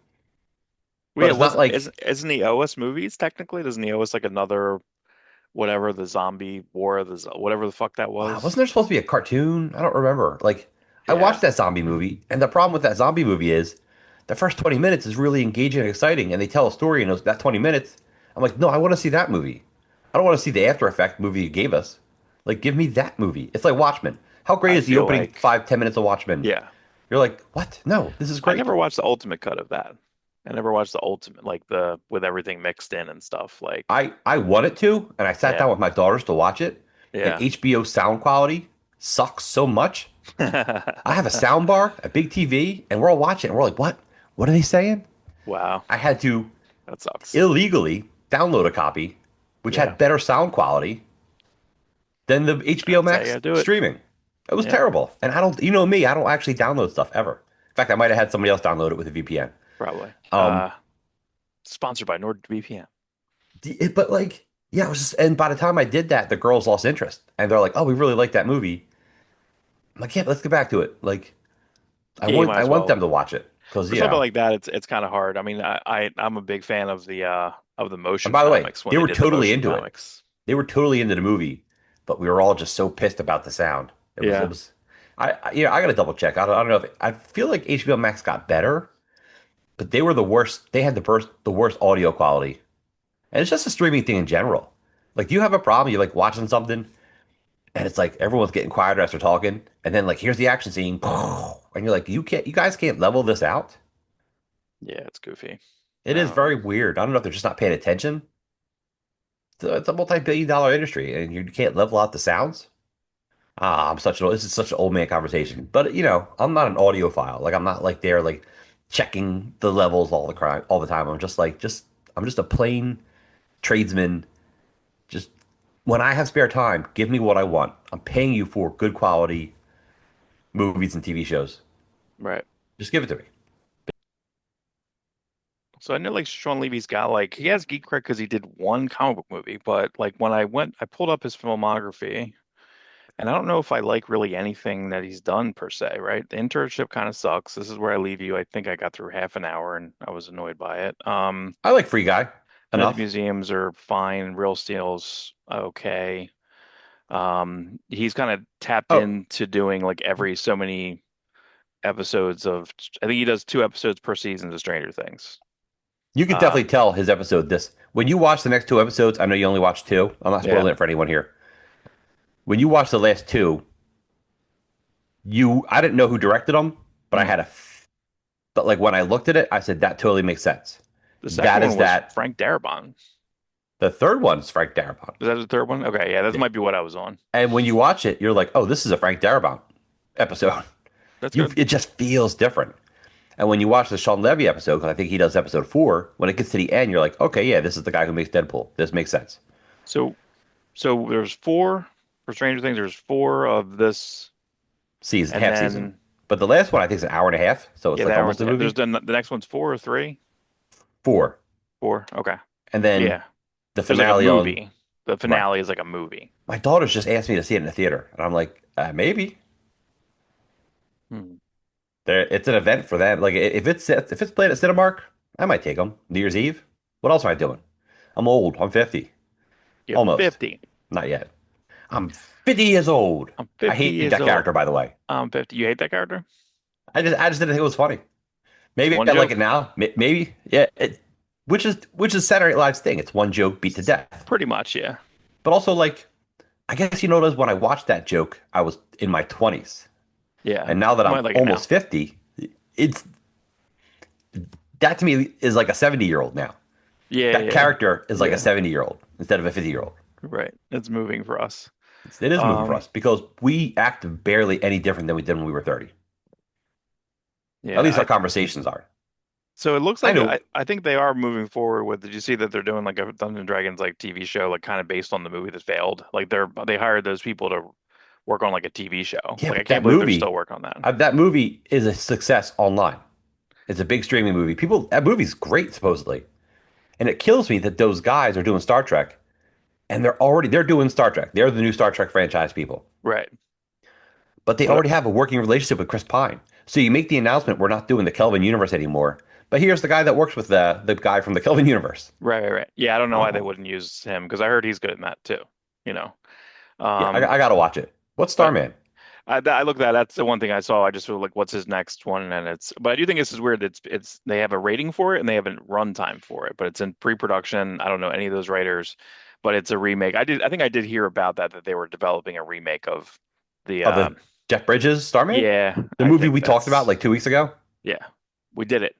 Well, But yeah, it's not wasn't like isn't he owe us movies technically? Doesn't he owe us like another whatever the zombie war of whatever the fuck that wow, was? wasn't there supposed to be a cartoon? I don't remember. Like, I Yeah. watched that zombie movie, and the problem with that zombie movie is the first 20 minutes is really engaging and exciting, and they tell a story in that 20 minutes. I'm like, no, I want to see that movie. I don't want to see the After Effect movie you gave us. Like, give me that movie. It's like Watchmen. How great I is the feel opening like 5, 10 minutes of Watchmen? yeah. You're like, what? No, this is I great. never watched the ultimate cut of that. I never watched the ultimate, like the with everything mixed in and stuff. Like, I wanted to, and I sat down yeah, with my daughters to watch it, and yeah. HBO sound quality sucks so much. I have a sound bar, a big TV, and we're all watching, and we're like, what? What are they saying? Wow, I had to that sucks. illegally download a copy, which Yeah, had better sound quality than the HBO that's how you Max gotta do it. streaming. It was Yeah, terrible. And I don't, you know me, I don't actually download stuff ever. In fact, I might have had somebody else download it with a VPN. probably. Um, Sponsored by NordVPN. but like, yeah, it was just, and by the time I did that, the girls lost interest. And they're like, oh, we really like that movie. I'm like, yeah, let's get back to it. Like, I Yeah, you want might I as want well. them to watch it. because For you something know. like that, it's kind of hard. I mean, I'm a big fan of the And motion by the way, comics when they they were did the totally motion into it. comics. They were totally into the movie, but we were all just so pissed about the sound. It Yeah, was. I got to double check. I don't know if I feel like HBO Max got better, but they were the worst. They had the worst audio quality, and it's just a streaming thing in general. Like, do you have a problem? You're like watching something, and it's like everyone's getting quieter as they're talking, and then like here's the action scene, and you're like, you guys can't level this out. yeah, it's goofy. It I is don't know. very weird. I don't know if they're just not paying attention. It's a multi-billion-dollar industry, and you can't level out the sounds. Ah, this is such an old man conversation. But I'm not an audiophile. Like I'm not like there like checking the levels all the time. I'm just like I'm just a plain tradesman. Just when I have spare time, give me what I want. I'm paying you for good quality movies and TV shows. Right. Just give it to me. So I know like Sean Levy's got like he has geek cred because he did one comic book movie, but like when I pulled up his filmography, and I don't know if I like really anything that he's done per se, right? The internship kind of sucks. This is where I leave you. I think I got through half an hour and I was annoyed by it. I like Free Guy Night at the enough. Museums are fine. Real Steel's okay. He's kind of tapped Oh, into doing like every so many episodes of, I think he does 2 episodes per season of Stranger Things. you could Uh, definitely tell his episode this. When you watch the next two episodes, I know you only watched two. I'm not yeah. spoiling it for anyone here. When you watch the last two, I didn't know who directed them, but I Mm. had but like when I looked at it, I said that totally makes sense. The second That one is was that. Frank Darabont. The third one's Frank Darabont. Is that the third one? Okay, yeah, that Yeah. might be what I was on. And when you watch it, you're like, oh, this is a Frank Darabont episode. That's good. It just feels different. And when you watch the Sean Levy episode, because I think he does episode four, when it gets to the end, you're like, okay, yeah, this is the guy who makes Deadpool. This makes sense. So, so there's four for Stranger Things. There's four of this, Season and half season, then but the last one I think is an hour and a half, so yeah, it's the like hour and almost a there's movie. the next one's 4 or 3. Four, 4. Okay. and then Yeah. the There's like a finale on movie. The right. finale is like a movie. My daughter's just asked me to see it in the theater, and I'm like, maybe. Hmm. It's an event for them. Like if it's played at Cinemark, I might take them. New Year's Eve. What else am I doing? I'm old. I'm 50. You're Almost. 50. Not yet. I'm 50 years old. I'm I 50 hate years that old. character, by the way. I'm 50. You hate that character? I just didn't think it was funny. It's Maybe one I like it joke. now. Maybe yeah. Which is Saturday Night Live's thing. It's one joke beat to death. Pretty much, yeah. But also like I guess you know what it is when I watched that joke, I was in my 20s. Yeah. And now that You I'm might like it now. almost 50, it's that to me is like a 70-year-old now. Yeah, That yeah, character is like a yeah. 70-year-old instead of a 50-year-old. Right. It's moving for us. It is moving for Um, us because we act barely any different than we did when we were 30. At yeah. least our conversations are. So it looks I like know. I think they are moving forward with. Did you see that they're doing like a Dungeons and Dragons like TV show, like kind of based on the movie that failed? Like they hired those people to work on like a TV show. Yeah, Like I but can't that believe they're still movie, working on that. that movie is a success online. It's a big streaming movie. That movie's great supposedly, and it kills me that those guys are doing Star Trek, and they're doing Star Trek. They're the new Star Trek franchise people, Right. but they Well, already have a working relationship with Chris Pine. So you make the announcement, we're not doing the Kelvin universe anymore. But here's the guy that works with the guy from the Kelvin universe. right. Yeah, I don't know why they Oh, wouldn't use him because I heard he's good in that too. You know. yeah, Um, I gotta watch it. What's but Starman? I looked at that's the one thing I saw. I just feel like, what's his next one? And but I do think this is weird. It's they have a rating for it and they have a runtime for it, but it's in pre-production. I don't know any of those writers, but it's a remake. I think I did hear about that they were developing a remake of the Oh, the Jeff Bridges Starman? yeah, The I movie think we talked about that's like 2 weeks ago? yeah, we did it.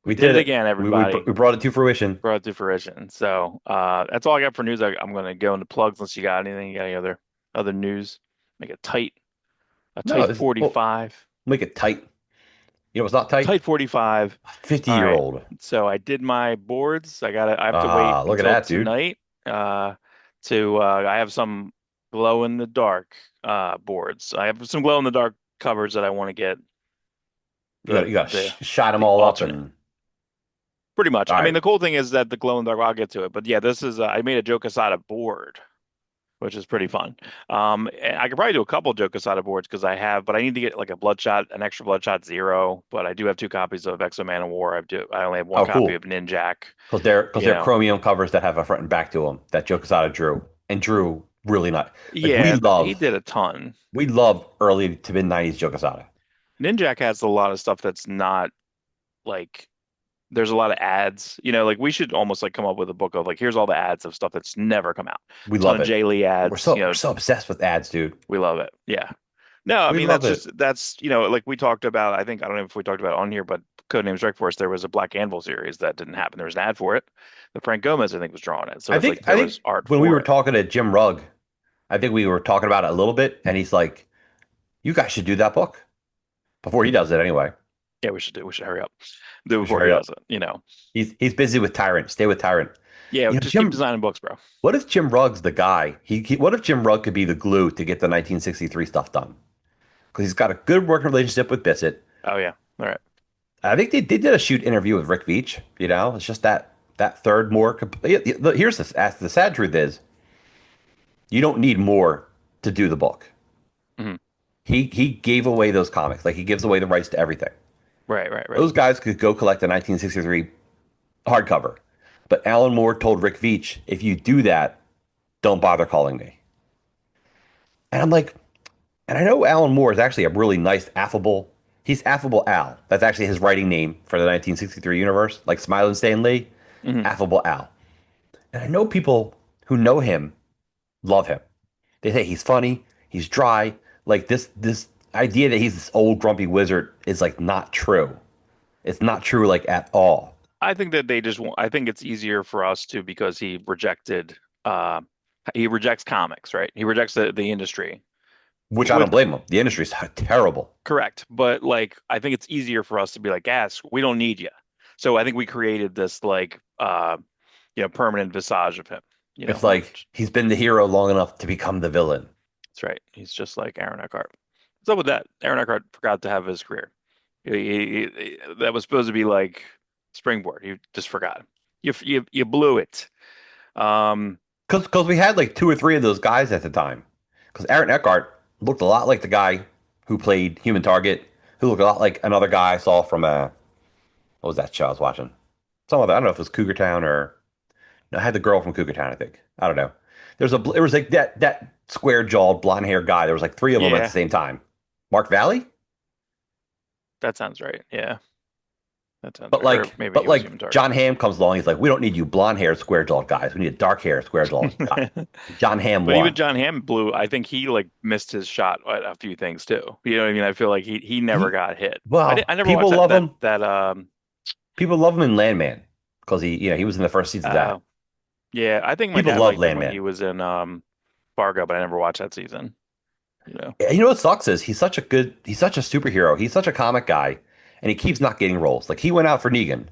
We We did did it it. again, We everybody. brought it to fruition. Brought it to fruition. So that's all I got for news. I'm gonna go into plugs unless you got anything. You got any other news? Make it tight. A No, tight well, 45. make it tight. You know what's not tight? Tight 45. 50 All year right. old. So I did my boards. I have to wait Ah, look at until that, dude. tonight to I have some glow in the dark boards. I have some glow in the dark covers that I want to get You got the shot them the all up alternate. and Pretty much. all I mean, right. the cool thing is that the glow in the dark, I'll get to it. But yeah, this is I made a joke aside a board which is pretty fun. And I could probably do a couple Joe Quesada boards because I have, but I need to get like a Bloodshot, an extra Bloodshot Zero. But I do have two copies of Exo Man of War. I only have one Oh, copy of cool. Ninjak. Because they're You know, chromium covers that have a front and back to them that Joe Quesada drew and drew really not like yeah, he did a ton. we love early to mid '90s Joe Quesada. Ninjak has a lot of stuff that's not like there's a lot of ads. Like we should almost like come up with a book of like here's all the ads of stuff that's never come out. We Ton love of it. J. Lee We're ads. so we're so obsessed with ads, dude. We love it. Yeah. No, I We mean love it. that's like we talked about. I don't know if we talked about it on here, but Codename Strike Force, there was a Black Anvil series that didn't happen. There was an ad for it. The Frank Gomez, I think, was drawing it. So I it's think like I there think was art when we for were it. talking to Jim Rugg, I think we were talking about it a little bit, and he's like, "You guys should do that book before he does it anyway. Yeah, we should hurry up. Do it We should before he hurry up. does it. He's busy with Tyrant. Stay with Tyrant. Yeah, just keep Jim. designing books, bro. What if Jim Rugg's the guy? What if Jim Rugg could be the glue to get the 1963 stuff done? Because he's got a good working relationship with Bissett. Oh yeah. All right. I think they did a shoot interview with Rick Veitch. It's just that third more. Here's the sad truth is you don't need more to do the book. Mhm. He gave away those comics, like he gives away the rights to everything. Right, right, right. Those guys could go collect the 1963 hardcover, but Alan Moore told Rick Veitch, if you do that, don't bother calling me. And I'm like, and I know Alan Moore is actually a really nice, affable. He's Affable Al. That's actually his writing name for the 1963 universe, like Smiling Stan Lee, Hmm. Affable Al. And I know people who know him love him. They say he's funny, he's dry. Like this idea that he's this old grumpy wizard is like not true. It's not true like at all. I think that they just want, I think it's easier for us to because uh he rejects comics, right? He rejects the industry. Which I don't With blame him. The industry's terrible. correct, but like I think it's easier for us to be like, "Gas, we don't need you." So I think we created this like permanent visage of him, It's like which he's been the hero long enough to become the villain. that's right. He's just like Aaron Eckhart. What's up with that? Aaron Eckhart forgot to have his career. That was supposed to be like springboard. You just forgot. You blew it. Um, Because we had like two or three of those guys at the time. Because Aaron Eckhart looked a lot like the guy who played Human Target, who looked a lot like another guy I saw from what was that show I was watching? Some other, I don't know if it was Cougar Town or no, I had the girl from Cougar Town, I think. I don't know. There was like that square jawed blonde haired guy. There was like three of them at the yeah, same time. Mark Valley, that sounds right. Yeah, that sounds right. Or maybe but he was Human like Target. John Hamm comes along. He's like, we don't need you blonde haired square jawed guys. We need a dark haired square jawed guy. John Hamm But even won. John Hamm blew. I think he like missed his shot at a few things too. You know what I mean? I feel like he never He got hit. well, I never watched that. people love him in Landman because he was in the first season of Uh, that. yeah, I think my People dad love liked him when Landman. he was in Fargo, but I never watched that season. You know. And you know what sucks is he's such a superhero. He's such a comic guy, and he keeps not getting roles. Like he went out for Negan.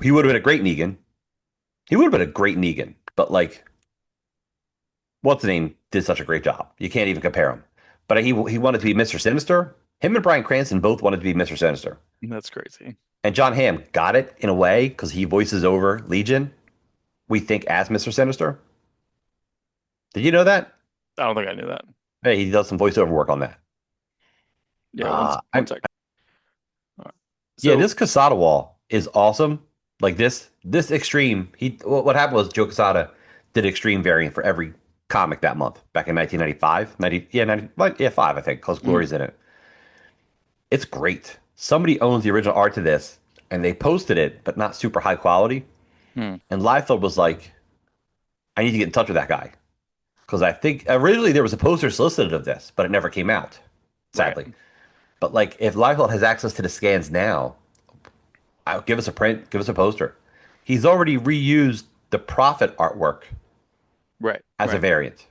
He would have been a great Negan. He would have been a great Negan. But like, what's the name did such a great job. You can't even compare him. But he wanted to be Mr. Sinister. Him and Bryan Cranston both wanted to be Mr. Sinister. That's crazy. And John Hamm got it in a way because he voices over Legion. We think as Mr. Sinister. Did you know that? I don't think I knew that. Hey, he does some voiceover work on that. Yeah, one I'm sec. All right. Yeah, So this Casada wall is awesome. Like this extreme. What happened was Joe Casada did extreme variant for every comic that month back in 1995, 90 yeah, 90, like, yeah, 5 I think, cuz mm, Glory's in it. It's great. Somebody owns the original art to this and they posted it, but not super high quality. mm, And Liefeld was like, I need to get in touch with that guy. Because I think originally there was a poster solicited of this, but it never came out, right, sadly. But like if Liefeld has access to the scans now, give us a print, give us a poster. He's already reused the Prophet artwork right, as a right. variant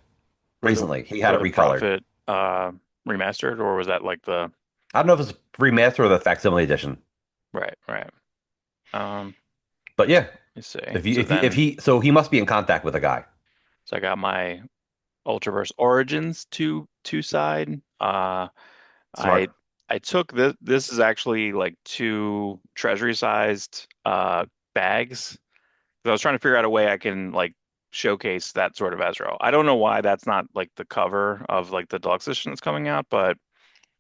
For the recently. He had for it the recolored. Prophet remastered, or was that like the I don't know if it's remaster or the facsimile edition, right, right? Um, but yeah, let's see. if he so he must be in contact with a guy. So I got my Ultraverse Origins two side. I Smart. I took this. This is actually like two treasury sized bags. 'Cause I was trying to figure out a way I can like showcase that sort of Ezreal. I don't know why that's not like the cover of like the deluxe edition that's coming out, but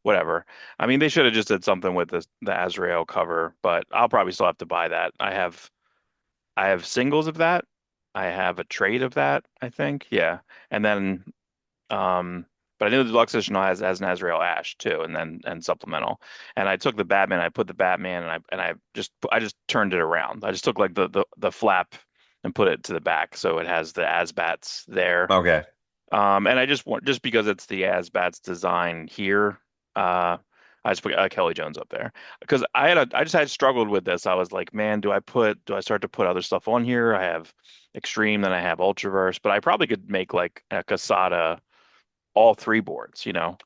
whatever. I mean, they should have just did something with the Azrael cover, but I'll probably still have to buy that. I have singles of that. I have a trade of that, I think. Yeah. And then but I knew the deluxe edition has an Azrael Ash too, and then and supplemental. And I took the Batman, I put the Batman, and I just turned it around. I just took like the flap and put it to the back, so it has the Asbats there. Okay. And I just want just because it's the Asbats design here, uh, I just put Kelly Jones up there because I just had struggled with this. I was like, man, do I start to put other stuff on here? I have Extreme, then I have Ultraverse, but I probably could make like a Casada all three boards, you know.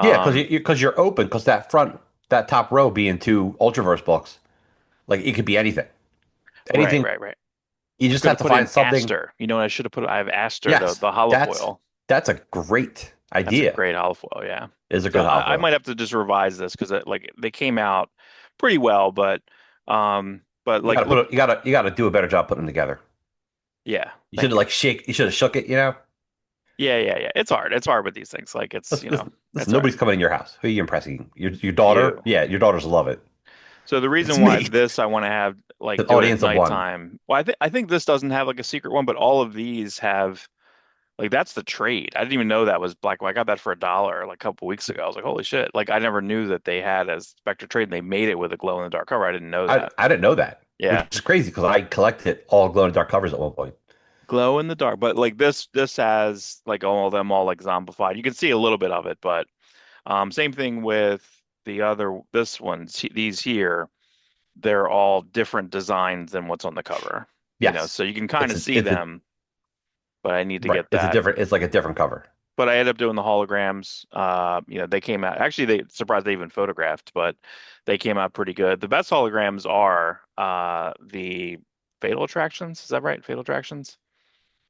Yeah, because Um, you're open because that top row being two Ultraverse books, like it could be anything. right, Anything. right, right. You I was just gonna have to put in find something. Aster. You know what I should have put? I have Aster, the Yes, the holofoil. that's a great That's a idea. great holofoil, yeah. It is a So good I holofoil. might have to just revise this because like they came out pretty well, but You like gotta put look, it, you gotta do a better job putting them together. yeah, You should thank have you. like shake. You should have shook it. You know. Yeah, yeah, yeah. It's hard. It's hard with these things. Like it's, Listen, it's hard. nobody's coming in your house. Who are you impressing? Your daughter? You. Yeah, your daughters love it. So the It's reason why me. this I want to have like An do it at audience of one. nighttime. Well, I think this doesn't have like a secret one, but all of these have like that's the trade. I didn't even know that was black. I got that for $1 like a couple weeks ago. I was like, holy shit! Like I never knew that they had as Spectre trade, and they made it with a glow in the dark cover. I didn't know that. I didn't know that, which Yeah, is crazy because I collected all glow in the dark covers at one point. glow in the dark. But like this has like all of them all like zombified. You can see a little bit of it, but same thing with the other this ones. These here, they're all different designs than what's on the cover. Yes, So you can kind of see it's a them, but I need to right. get that. It's like a different cover. But I ended up doing the holograms. They came out. Actually, they surprised they even photographed, but they came out pretty good. The best holograms are the Fatal Attractions. Is that right? Fatal Attractions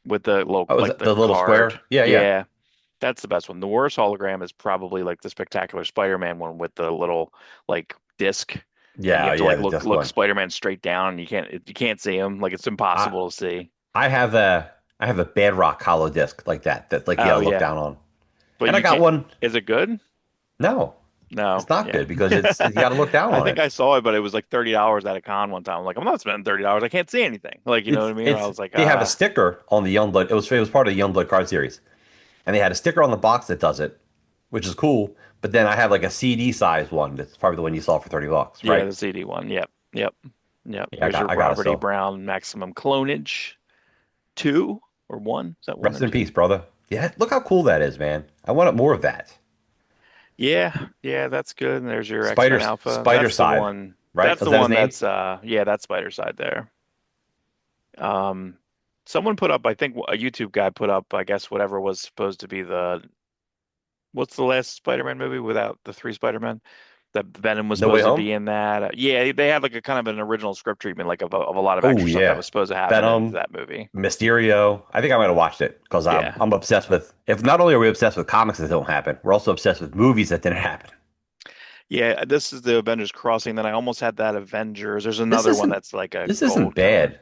with the little Oh, is like it the the little card. square? Yeah, yeah. Yeah, that's the best one. The worst hologram is probably like the Spectacular Spider-Man one with the little like disc, and you Yeah, have to yeah, like the look disc look one. Spider-Man straight down, and you can't see him. Like it's I impossible to see. I have a Bedrock hollow disc like that like you Oh gotta look yeah, down on. but And I you got can't. one. Is it good? No, it's No, not yeah. good because it's you gotta look down I on think it. I saw it, but it was like $30 at a con one time. I'm like, I'm not spending $30. I can't see anything. Like, you know what I mean? I It's was like, they have a sticker on the Youngblood. It was part of the Youngblood card series, and they had a sticker on the box that does it, which is cool. But then I have like a CD size one. That's probably the one you saw for $30, yeah, right? the CD one. Yep, yep, yep. Yeah, There's your I got it Robert E. still. Brown maximum clonage two or one. Is that one Rest or in two? peace, brother. Yeah, look how cool that is, man. I wanted more of that. Yeah, yeah, that's good. And there's your X-Men Alpha. Spider That's the Side, one. right? That's Is the that his one name? that's yeah, that's Spider Side there. Um, Someone put up, I think a YouTube guy put up, I guess whatever was supposed to be what's the last Spider-Man movie without the three Spider-Men? That Venom was No Way supposed to Home. be in that. Yeah, they had like a kind of an original script treatment, like of a lot of Oh extra stuff that yeah, was supposed to happen in Venom, that movie. Mysterio. I think I might have watched it because Yeah. I'm obsessed with. If not only are we obsessed with comics that don't happen, we're also obsessed with movies that didn't happen. Yeah, this is the Avengers Crossing. Then I almost had that Avengers. There's This another one isn't that's like a this isn't gold color. bad.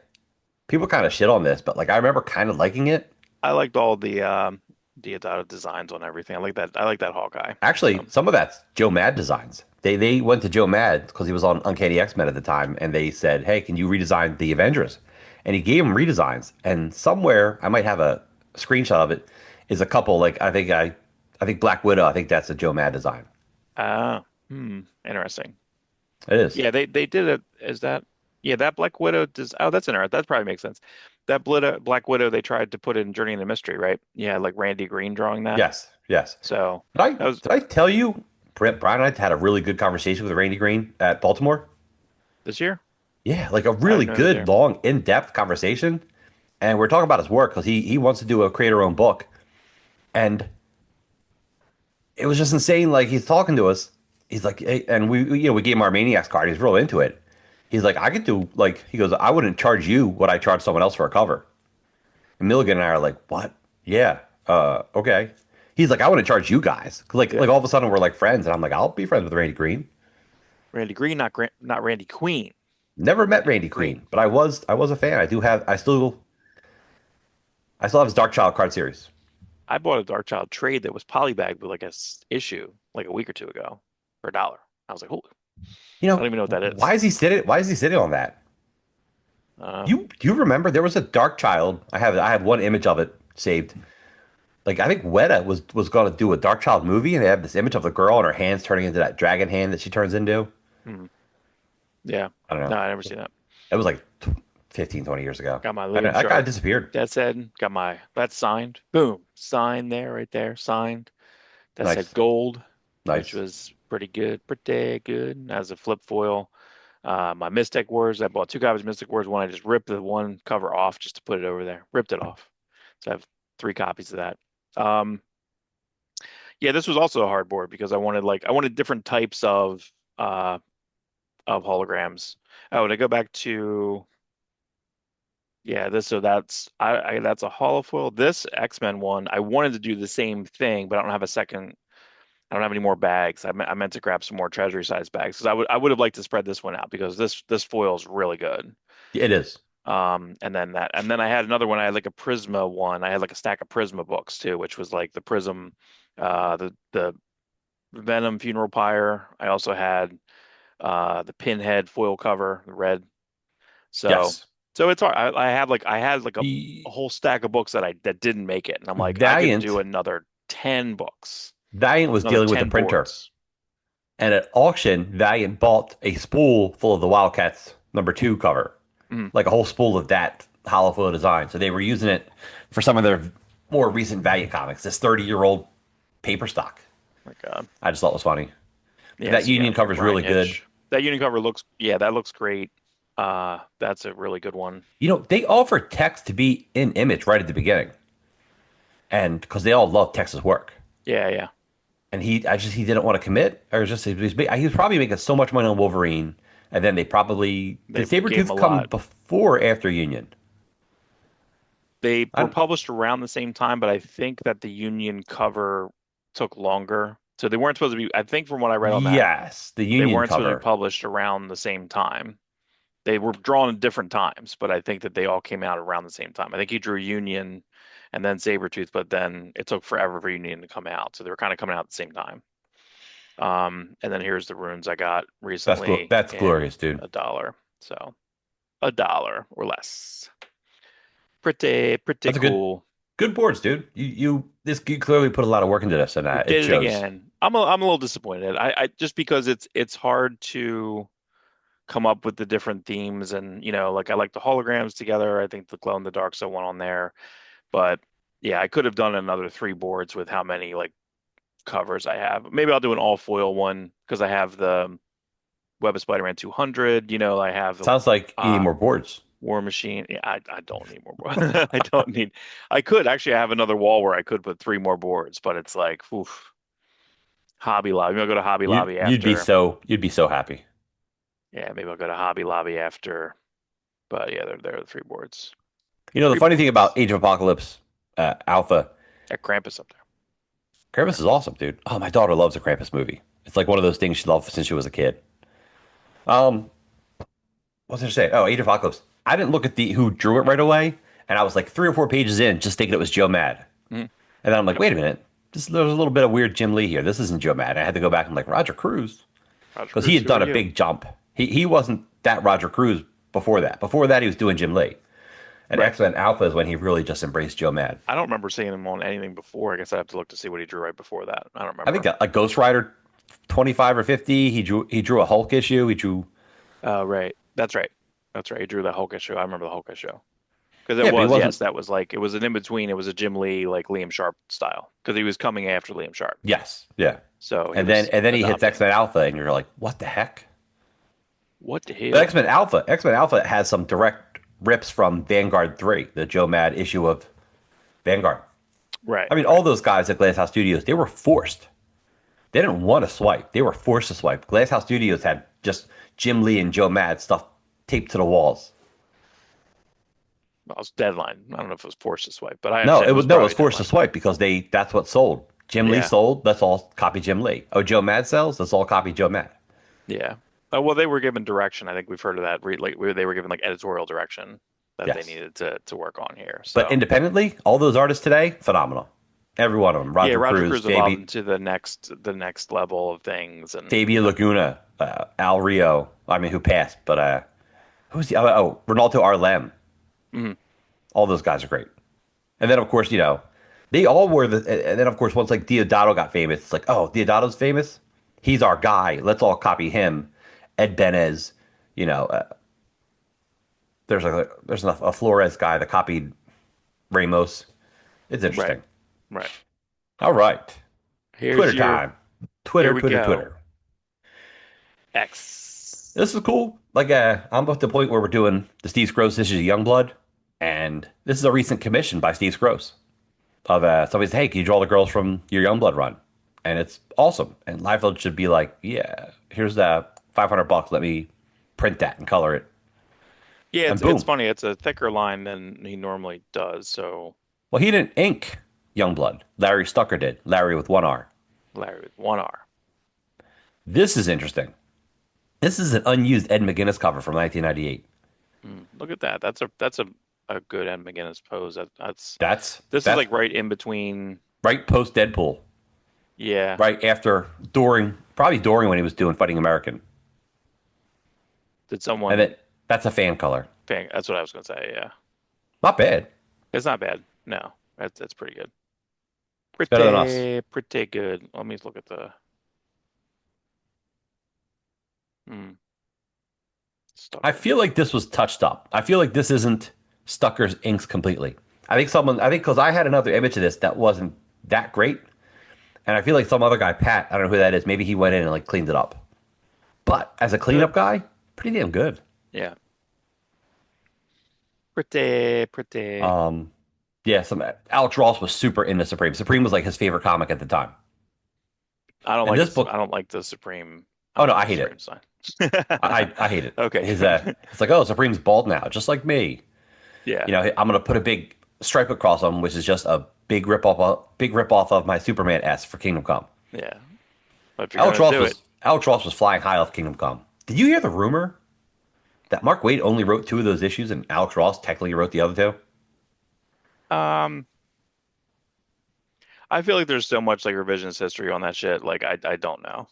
People kind of shit on this, but like I remember kind of liking it. I liked all the Deodato designs on everything. I like that. I like that Hawkeye. Actually, So some of that's Joe Mad designs. They went to Joe Mad because he was on Uncanny X-Men at the time, and they said, "Hey, can you redesign the Avengers?" And he gave him redesigns. And somewhere I might have a screenshot of it. Is a couple like I think Black Widow. I think that's a Joe Mad design. interesting. It is. Yeah, they did it. Is that yeah, that Black Widow does that's interesting. That probably makes sense. That Black Widow they tried to put in Journey into Mystery, right? Yeah, like Randy Green drawing that. Yes. Yes. So that was Did I tell you Brian and I had a really good conversation with Randy Green at Baltimore? this year? Yeah, like a I really didn't know it was good, there. long, in-depth conversation. And we're talking about his work because he wants to do a creator-owned book. And it was just insane. Like he's talking to us. He's like, hey, and we gave him our Maniacs card. He's real into it. He's like, I could do like he goes, I wouldn't charge you what I charge someone else for a cover. And Milligan and I are like, what? Yeah, okay. He's like, I wouldn't charge you guys. Like Good. all of a sudden we're like friends, and I'm like, I'll be friends with Randy Green. Randy Green, not Randy Queen. Never met Randy Randy Green. Queen, but I was a fan. I still I still have his Dark Child card series. I bought a Dark Child trade that was polybagged with like issue like a week or two ago for $1. I was like, holy, You I don't know, even know what that is. why is he sitting? Why is he sitting on that? Uh, Do you remember there was a Dark Child? I have one image of it saved. Like I think Weta was going to do a Dark Child movie, and they have this image of the girl and her hands turning into that dragon hand that she turns into. hmm, yeah. I don't No, know. I never seen that. It was like 15, 20 years ago. Got my I know Liam that guy Sharp. disappeared. That said, got my that's signed. Boom, signed there, right there, signed. That said Nice, gold, which nice. was pretty good as a flip foil. My Mystic Wars, I bought two copies of Mystic Wars. One, I just ripped the one cover off just to put it over there. Ripped it off. So I have three copies of that. Um, yeah, this was also a hard board because I wanted different types of holograms. Oh, and I go back to yeah, this so that's that's a holofoil. This X-Men one, I wanted to do the same thing, but I don't have a second. I don't have any more bags. I meant to grab some more treasury size bags because I would have liked to spread this one out because this foil is really good. It is. And then I had another one. I had like a Prisma one. I had like a stack of Prisma books too, which was like the Prism, the Venom Funeral Pyre. I also had the Pinhead foil cover, the red. So Yes. so it's hard. I had like a The whole stack of books that didn't make it, and I'm like I could do Valiant another 10 books, Valiant was another dealing with the 10 printer, boards. and at auction, Valiant bought a spool full of the Wildcats #2 cover, Mhm. like a whole spool of that hollow foil design. So they were using it for some of their more recent Valiant comics. This 30-year-old paper stock. Like I just thought it was funny. But yeah, that so you Union got your cover is Brian really good. Hitch. That Union cover looks yeah, that looks great. That's a really good one. You know, they offered Tex to be in Image right at the beginning, and because they all love Tex's work. Yeah, yeah. And he didn't want to commit, or just he was probably making so much money on Wolverine, and then they probably They did gave him a Sabretooth come lot. before or after Union? They I were don't, published around the same time, but I think that the Union cover took longer. So they weren't supposed to be, I think from what I read on that, yes, the they Union weren't supposed to be cover. published around the same time. They were drawn at different times, but I think that they all came out around the same time. I think he drew Union and then Sabretooth, but then it took forever for Union to come out. So they were kind of coming out at the same time. And then here's the runes I got recently That's in glorious, dude. $1. So $1 or less. Pretty That's a cool. good boards, dude. You clearly put a lot of work into this, and We it did it shows. again. I'm a little disappointed. I just because it's hard to come up with the different themes and like I like the holograms together. I think the glow in the dark's the one on there. But yeah, I could have done another three boards with how many like covers I have. Maybe I'll do an all foil one because I have the Web of Spider-Man 200. I have the Sounds like you need uh more boards. War Machine. Yeah, I don't need more boards. I don't need. I could actually have another wall where I could put three more boards, but it's like, oof, Hobby Lobby. Maybe I'll go to Hobby Lobby after. You'd be so happy. Yeah, maybe I'll go to Hobby Lobby after. But yeah, they're the three boards. You know, the Three funny thing about boards. Age of Apocalypse Alpha, Got Krampus up there. Krampus is awesome, dude. Oh, my daughter loves a Krampus movie. It's like one of those things she loved since she was a kid. Um, what was I gonna say? Oh, Age of Apocalypse. I didn't look at the who drew it right away, and I was like 3 or 4 pages in, just thinking it was Joe Mad. Mhm. And then I'm like, Yep. wait a minute, there's a little bit of weird Jim Lee here. This isn't Joe Mad. And I had to go back and like Roger Cruz Roger because he Cruz, had who are done a you? big jump. He wasn't that Roger Cruz before that. Before that, he was doing Jim Lee. And Right. X-Men Alpha is when he really just embraced Joe Mad. I don't remember seeing him on anything before. I guess I have to look to see what he drew right before that. I don't I think remember. a Ghost Rider 25 or 50. He drew a Hulk issue. He drew Oh, right. That's right. That's right. He drew the Hulk issue. I remember the Hulk issue. Because it yeah, but he was, wasn't. yes, that was like, it was an in between. It was a Jim Lee, like Liam Sharp style. Because he was coming after Liam Sharp. Yes, yeah. So he And was then he hits adopting. X-Men Alpha, and you're like, what the heck? What the But hell? X-Men Alpha has some direct rips from Vanguard 3, the Joe Mad issue of Vanguard. Right, I mean, right. all those guys at Glass House Studios, they were forced. They didn't want to swipe. They were forced to swipe. Glass House Studios had just Jim Lee and Joe Mad stuff taped to the walls. Well, it was Deadline. I don't know if it was forced to swipe, but I No, understand it was it was probably forced to Deadline. swipe because that's what sold. Jim Lee Yeah, sold, let's all copy Jim Lee. Oh, Joe Mad sells, let's all copy Joe Mad. yeah. Well, they were given direction. I think we've heard of that. They were given like editorial direction that they Yes. needed to work on here. But So independently, all those artists today, phenomenal. Every one of them. yeah, Roger Roger Cruz, Cruz evolved into the next level of things, and Fabi Laguna, Al Rio. I mean, who passed? But who's the other? Oh, Ronaldo Arlem. mhm, All those guys are great. And then, of course, they all were the. And then, of course, once like Diodato got famous, it's like, oh, Diodato's famous. He's our guy. Let's all copy him. Ed Benez. You know, there's a Flores guy that copied Ramos. It's right, interesting. right. All right, Here's Twitter your time. Here Twitter, we Twitter, go. Twitter. X. This is cool. Like, I'm at the point where we're doing the Steve Scrose This is Youngblood, and this is a recent commission by Steve Scrose of somebody said, "Hey, can you draw the girls from your Youngblood run?" And it's awesome. And Liefeld should be like, "Yeah, here's the $500. Let me print that and color it." Yeah, And it's boom. funny. It's a thicker line than he normally does. So Well, he didn't ink Youngblood. Larry Stucker did. Larry with one R. Larry with one R. This is interesting. This is an unused Ed McGuinness cover from 1998. Look at that. That's a good Ed McGuinness pose. That's This is that's like right in between. right post Deadpool, Yeah. right after probably during when he was doing Fighting American. Did And someone? that's a fan color. That's what I was gonna say. Yeah. Not bad. It's not bad. No, that's pretty good. It's better than us. Pretty good. Let me look at the hmm, I Stucker. feel like this was touched up. I feel like this isn't Stucker's inks completely. I think because I had another image of this that wasn't that great. And I feel like some other guy, Pat, I don't know who that is, maybe he went in and like cleaned it up. But as a Good. cleanup guy, pretty damn good. Yeah. Pretty. Um, yeah, some Alex Ross was super into Supreme. Supreme was like his favorite comic at the time. I don't And like this it. I book, don't like the Supreme. I oh don't no, like I the hate Supreme it. sign. I hate it. Okay. His it's like, oh, Supreme's bald now, just like me. Yeah. I'm gonna put a big stripe across him, which is just a big rip off of my Superman S for Kingdom Come. Yeah. But if you're gonna do it, Alex Ross was flying high off Kingdom Come. Did you hear the rumor that Mark Waid only wrote two of those issues and Alex Ross technically wrote the other two? um, I feel like there's so much like revisionist history on that shit. Like I don't know.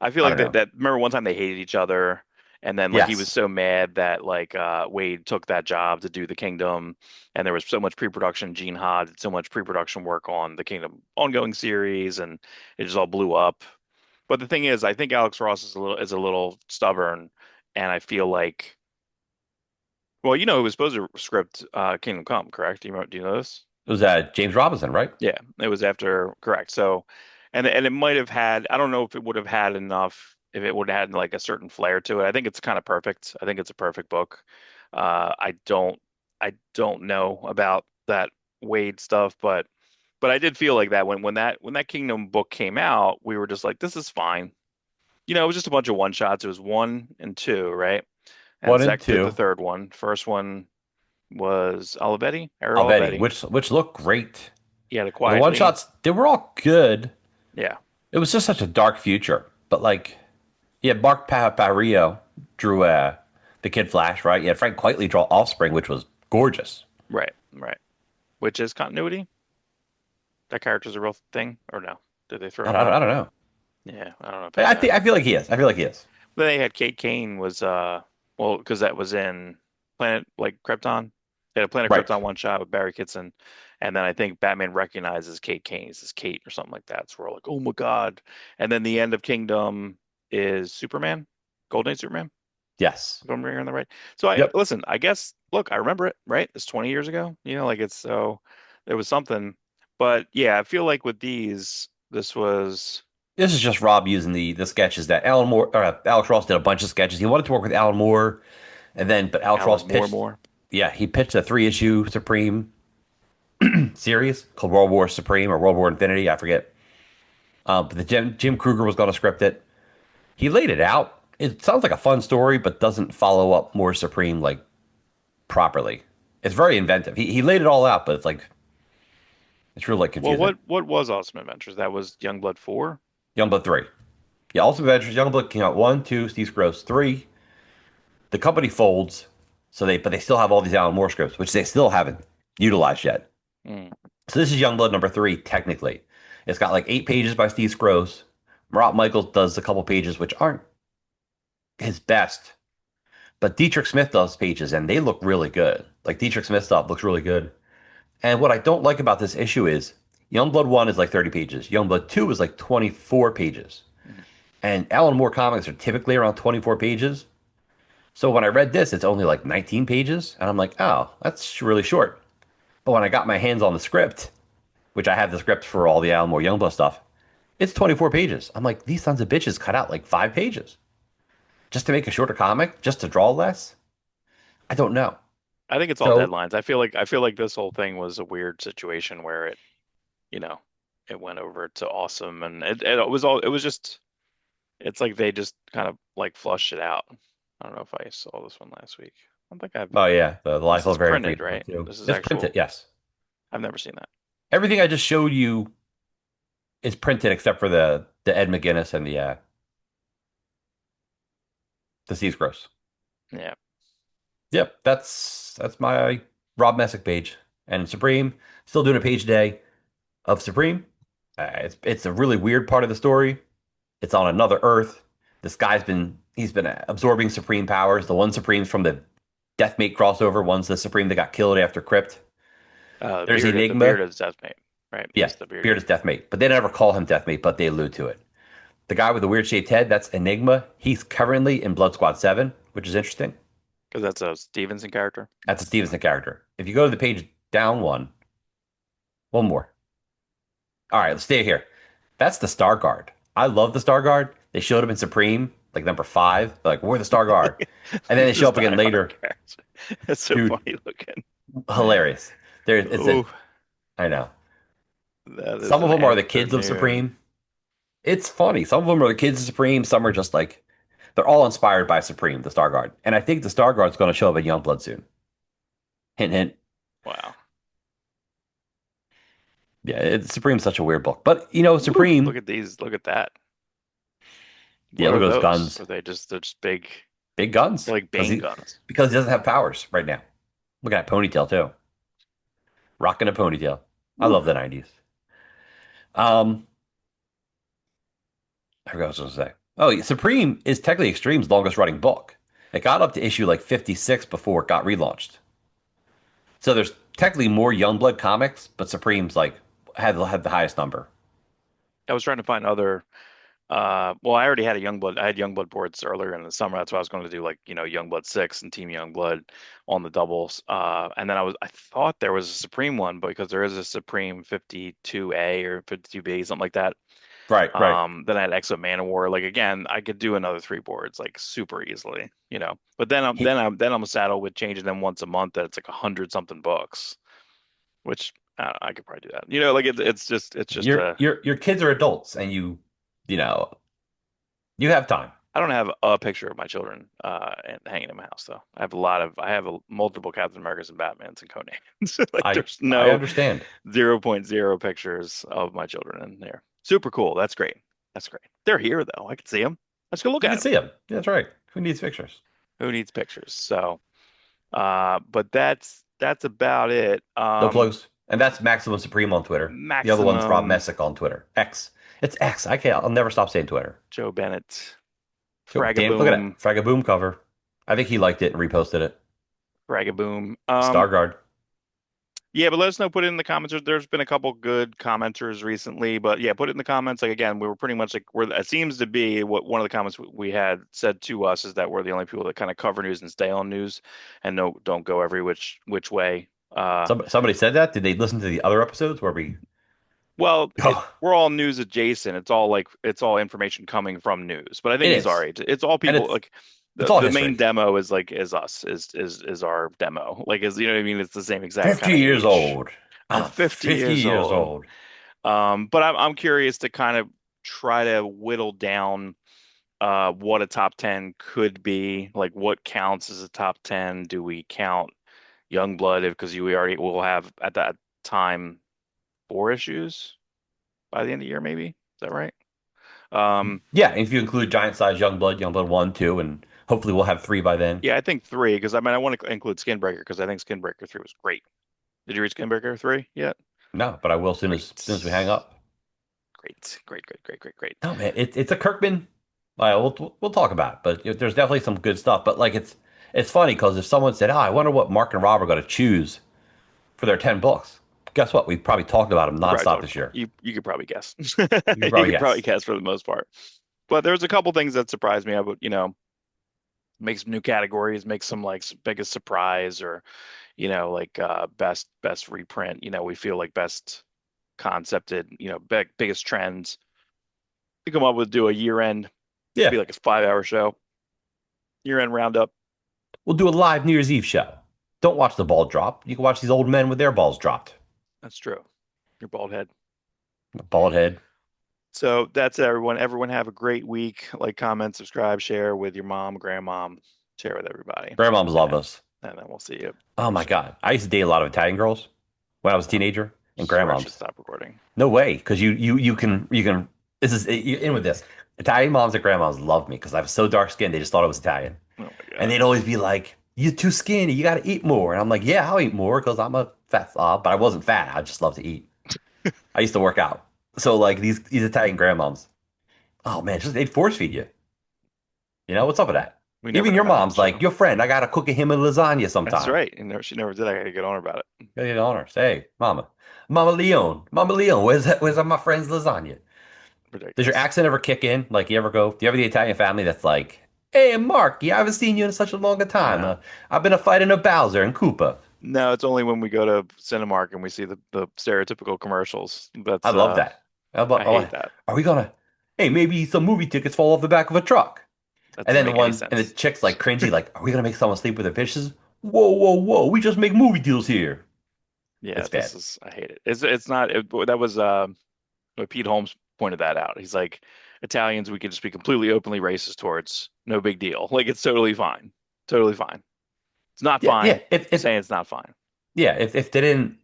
I feel I like don't that know. that remember one time they hated each other, and then like he was Yes. so mad that like Wade took that job to do the Kingdom, and there was so much pre-production. Gene Ha did so much pre-production work on the Kingdom ongoing series, and it just all blew up. But the thing is, I think Alex Ross is a little stubborn, and I feel like, well, you know, he was supposed to script Kingdom Come, correct? Do you know this? It was James Robinson, right? Yeah, it was after, correct. So, and it might have had, I don't know if it would have had enough, if it would have had like a certain flair to it. I think it's kind of perfect. I think it's a perfect book. I don't know about that Wade stuff, but I did feel like that when that Kingdom book came out, we were just like, this is fine. It was just a bunch of one shots. It was one and two, right? And One and Zach did the two. third one. First one was Olivetti, Eric Alvetti, Olivetti. which looked great. He had it And the one quietly. shots, they were all good. Yeah, It was just such a dark future. But like, yeah, Mark Papario drew the Kid Flash, right? Yeah, Frank Quitely draw Offspring, which was gorgeous. right, right. Which is continuity? That character's a real thing, or no? Did they throw I him don't, out? I don't know. Yeah, I don't know if I they. I think I feel like he is. I feel like he is. Then they had Kate Kane was well, because that was in Planet like Krypton. They had a Planet Right. Krypton one shot with Barry Kitson, and then I think Batman recognizes Kate Kane. He says Kate or something like that. So we're like, oh my God. And then the end of Kingdom is Superman, Golden Age Superman. Yes. If I'm remembering that right. So I Yep. listen, I guess look, I remember it, right? It's 20 years ago. Like it's so there was something. But yeah, I feel like with these, this was This is just Rob using the sketches that Alan Moore or Alex Ross did a bunch of sketches. He wanted to work with Alan Moore, and then but Alex Ross Alan Moore pitched. more. Yeah, he pitched a 3 issue Supreme series called World War Supreme or World War Infinity. I forget. But the Jim Kruger was going to script it. He laid it out. It sounds like a fun story, but doesn't follow up more Supreme like properly. It's very inventive. He laid it all out, but it's really like Well, confusing. what was Awesome Adventures? That was Youngblood 4. Youngblood 3. Yeah, Ultimate Adventures, Youngblood came out 1, 2, Steve Gross 3. The company folds. But they still have all these Alan Moore scripts, which they still haven't utilized yet. Mm. So this is Youngblood number three, technically. It's got like 8 pages by Steve Scrooge. Marat Michaels does a couple pages which aren't his best, but Dietrich Smith does pages and they look really good. Like Dietrich Smith stuff looks really good. And what I don't like about this issue is Youngblood 1 is like 30 pages. Youngblood 2 is like 24 pages. Mm. And Alan Moore comics are typically around 24 pages. So when I read this, it's only like 19 pages. And I'm like, oh, that's really short. But when I got my hands on the script, which I have the script for all the Alan Moore Youngblood stuff, it's 24 pages. I'm like, these sons of bitches cut out like 5 pages just to make a shorter comic, just to draw less. I don't know. I think it's all So, deadlines. I feel like this whole thing was a weird situation where it, you know, it went over to awesome, and it was all it was just it's like they just kind of like flushed it out. I don't know if I saw this one last week. I don't think I've. oh yeah, the This Life is of Very printed, Freedom right? too. This is It's printed, actual. yes. I've never seen that. Everything I just showed you is printed except for the Ed McGuinness and the Steve Gross. Yeah. Yep, that's my Rob Messick page. And Supreme, still doing a page a day of Supreme. It's a really weird part of the story. It's on another Earth. This guy's been he's been absorbing Supreme powers. The one Supreme's from the Deathmate crossover. One's the Supreme that got killed after Crypt. There's The beard Enigma. is Deathmate, right? Yeah, He's the bearded Beard is Deathmate, but they never call him Deathmate, but they allude to it. The guy with the weird shaped head, that's Enigma. He's currently in Blood Squad 7, which is interesting. because that's a Stevenson character. That's a Stevenson character. If you go to the page down one more. All right, let's stay here. That's the Star Guard. I love the Star Guard. They showed him in Supreme, like number 5. They're like, we're the Star Guard. And then they show This up again diehard later. character. It's so Dude, funny looking. hilarious. It's a, Oh, I know. that is Some of an them are the kids of afternoon. Supreme. It's funny. Some of them are the kids of Supreme. Some are just like, they're all inspired by Supreme, the Star Guard. And I think the Star Guard's going to show up in Youngblood soon. Hint, hint. Wow. Yeah, Supreme's such a weird book. But, Woo, look Supreme, at these. Look at that. yeah, What look are at those those? guns. Are they just they're just big, Big guns. they're like Bane guns. Because he doesn't have powers right now. Look at that ponytail, too. Rocking a ponytail. I Woo. love the 90s. Um, I forgot what I was going to say. Oh, yeah, Supreme is technically Extreme's longest running book. It got up to issue like 56 before it got relaunched. So there's technically more Youngblood comics, but Supreme's like had the highest number. I was trying to find other well, I already had a Youngblood. I had Youngblood boards earlier in the summer. That's why I was going to do like, Youngblood 6 and Team Youngblood on the doubles. And then I thought there was a Supreme one because there is a Supreme 52A or 52B, something like that. Right, right. Then I had Exo Manowar. Like again, I could do another 3 boards like super easily. But He, then I'm saddled with changing them once a month. That it's like 100 something books, which I, don't know, I could probably do that. Like it's just your kids are adults, and you know you have time. I don't have a picture of my children hanging in my house though. I have multiple Captain Americas and Batmans and Conans. Like I there's I no understand. 0.0 pictures of my children in there. Super cool. That's great. That's great. They're here though. I can see them. Let's go look You at can them. see them. Yeah, that's right. Who needs pictures? Who needs pictures? So, but that's about it. No plugs. And that's Maximum Supreme on Twitter. The other one's Rob Maximum Messick on Twitter. X. It's X. I can't. I'll never stop saying Twitter. Joe Bennett, Oh, damn! Look at Fragaboom, that Fragaboom cover. I think he liked it and reposted it. Fragaboom. Starguard. Yeah, but let us know. Put it in the comments. There's been a couple good commenters recently, but yeah, put it in the comments. Like again, we were pretty much like it seems to be what one of the comments we had said to us is that we're the only people that kind of cover news and stay on news, and no, don't go every which way. Somebody said that. Did they listen to the other episodes where we? Well, Oh, we're all news adjacent. It's all information coming from news. But I it think he's all is, right. It's all and people like it's the all the main history. demo is like is us is our demo. Like is you know what I mean? It's the same exact kind 50 of years age. old. I'm I'm 50 50 years years old. old. But I'm curious to kind of try to whittle down what a top 10 could be. Like what counts as a top 10? Do we count Youngblood because we already will have at that time 4 issues by the end of the year, maybe? Is that right? Um, Yeah, if you include Giant Size Youngblood, Youngblood 1, 2, and Hopefully, we'll have three by then. Yeah, I think three because I mean I want to include Skinbreaker because I think Skinbreaker 3 was great. Did you read Skinbreaker 3 yet? No, but I will soon as we hang Great. up. Great. No, man, it's a Kirkman. We'll talk about it, but there's definitely some good stuff. But like it's funny because if someone said, "Oh, I wonder what Mark and Rob are going to choose for their 10 books," guess what? We've probably talked about them You probably nonstop talked this about year. you could probably guess. You can You probably could probably guess. guess for the most part. But there's a couple things that surprised me. I would, make some new categories, make some like biggest surprise or, like best reprint. We feel like best concepted, biggest trends. To come up with do a year end, Yeah, be like a 5 hour show, year end roundup. we'll do a live New Year's Eve show. Don't watch the ball drop. You can watch these old men with their balls dropped. That's true. Your bald head. Bald head. So that's it, everyone. Everyone have a great week. Like, comment, subscribe, share with your mom, grandmom, share with everybody. Grandmoms And love then, us. and then we'll see you Oh very my soon. God. I used to date a lot of Italian girls when I was a Oh, teenager and this is where I should grandmoms. stop recording. No way, because you can. This is you're in with this. Italian moms and grandmas love me because I was so dark skinned. They just thought I was Italian, Oh my and God. they'd always be like, "You're too skinny. You got to eat more." And I'm like, "Yeah, I'll eat more because I'm a fat slob." But I wasn't fat. I just love to eat. I used to work out. So like these Italian grandmoms, oh man, just they'd force feed you. What's up with that? We never Even know your about that mom's like, show. your friend, I gotta cook him a lasagna That's sometime. right. She never did. I gotta get on her about it. Gotta get on her. Say, hey, Mama Leon, where's my friend's lasagna? Does your Ridiculous. accent ever kick in? Like, you ever go, do you have the Italian family that's like, hey, Mark, I haven't seen you in such a long time. No. I've been a fighting a Bowser and Koopa. No, it's only when we go to Cinemark and we see the stereotypical commercials. I love that. I hate that. Are we gonna, hey, maybe some movie tickets fall off the back of a truck? That And doesn't then make any the sense. chick's like cringy, like, are we gonna make someone sleep with their fishes? Whoa, we just make movie deals here. Yeah, It's bad. I hate it. It's not that was Pete Holmes pointed that out. He's like, Italians we could just be completely openly racist towards. No big deal. Like it's totally fine. Totally fine. It's not Yeah, yeah. fine. If Saying it's not fine. if they didn't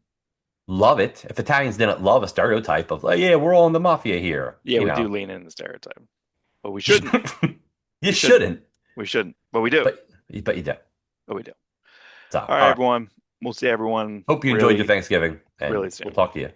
love it, if Italians didn't love a stereotype of like, yeah, we're all in the mafia here, Yeah, we do lean in the stereotype. But we shouldn't. you We shouldn't. shouldn't, We shouldn't. But we do. but you do. But we do. So, All right, all right. everyone. We'll see everyone Hope you enjoyed your really, Thanksgiving, and really we'll soon. talk to you.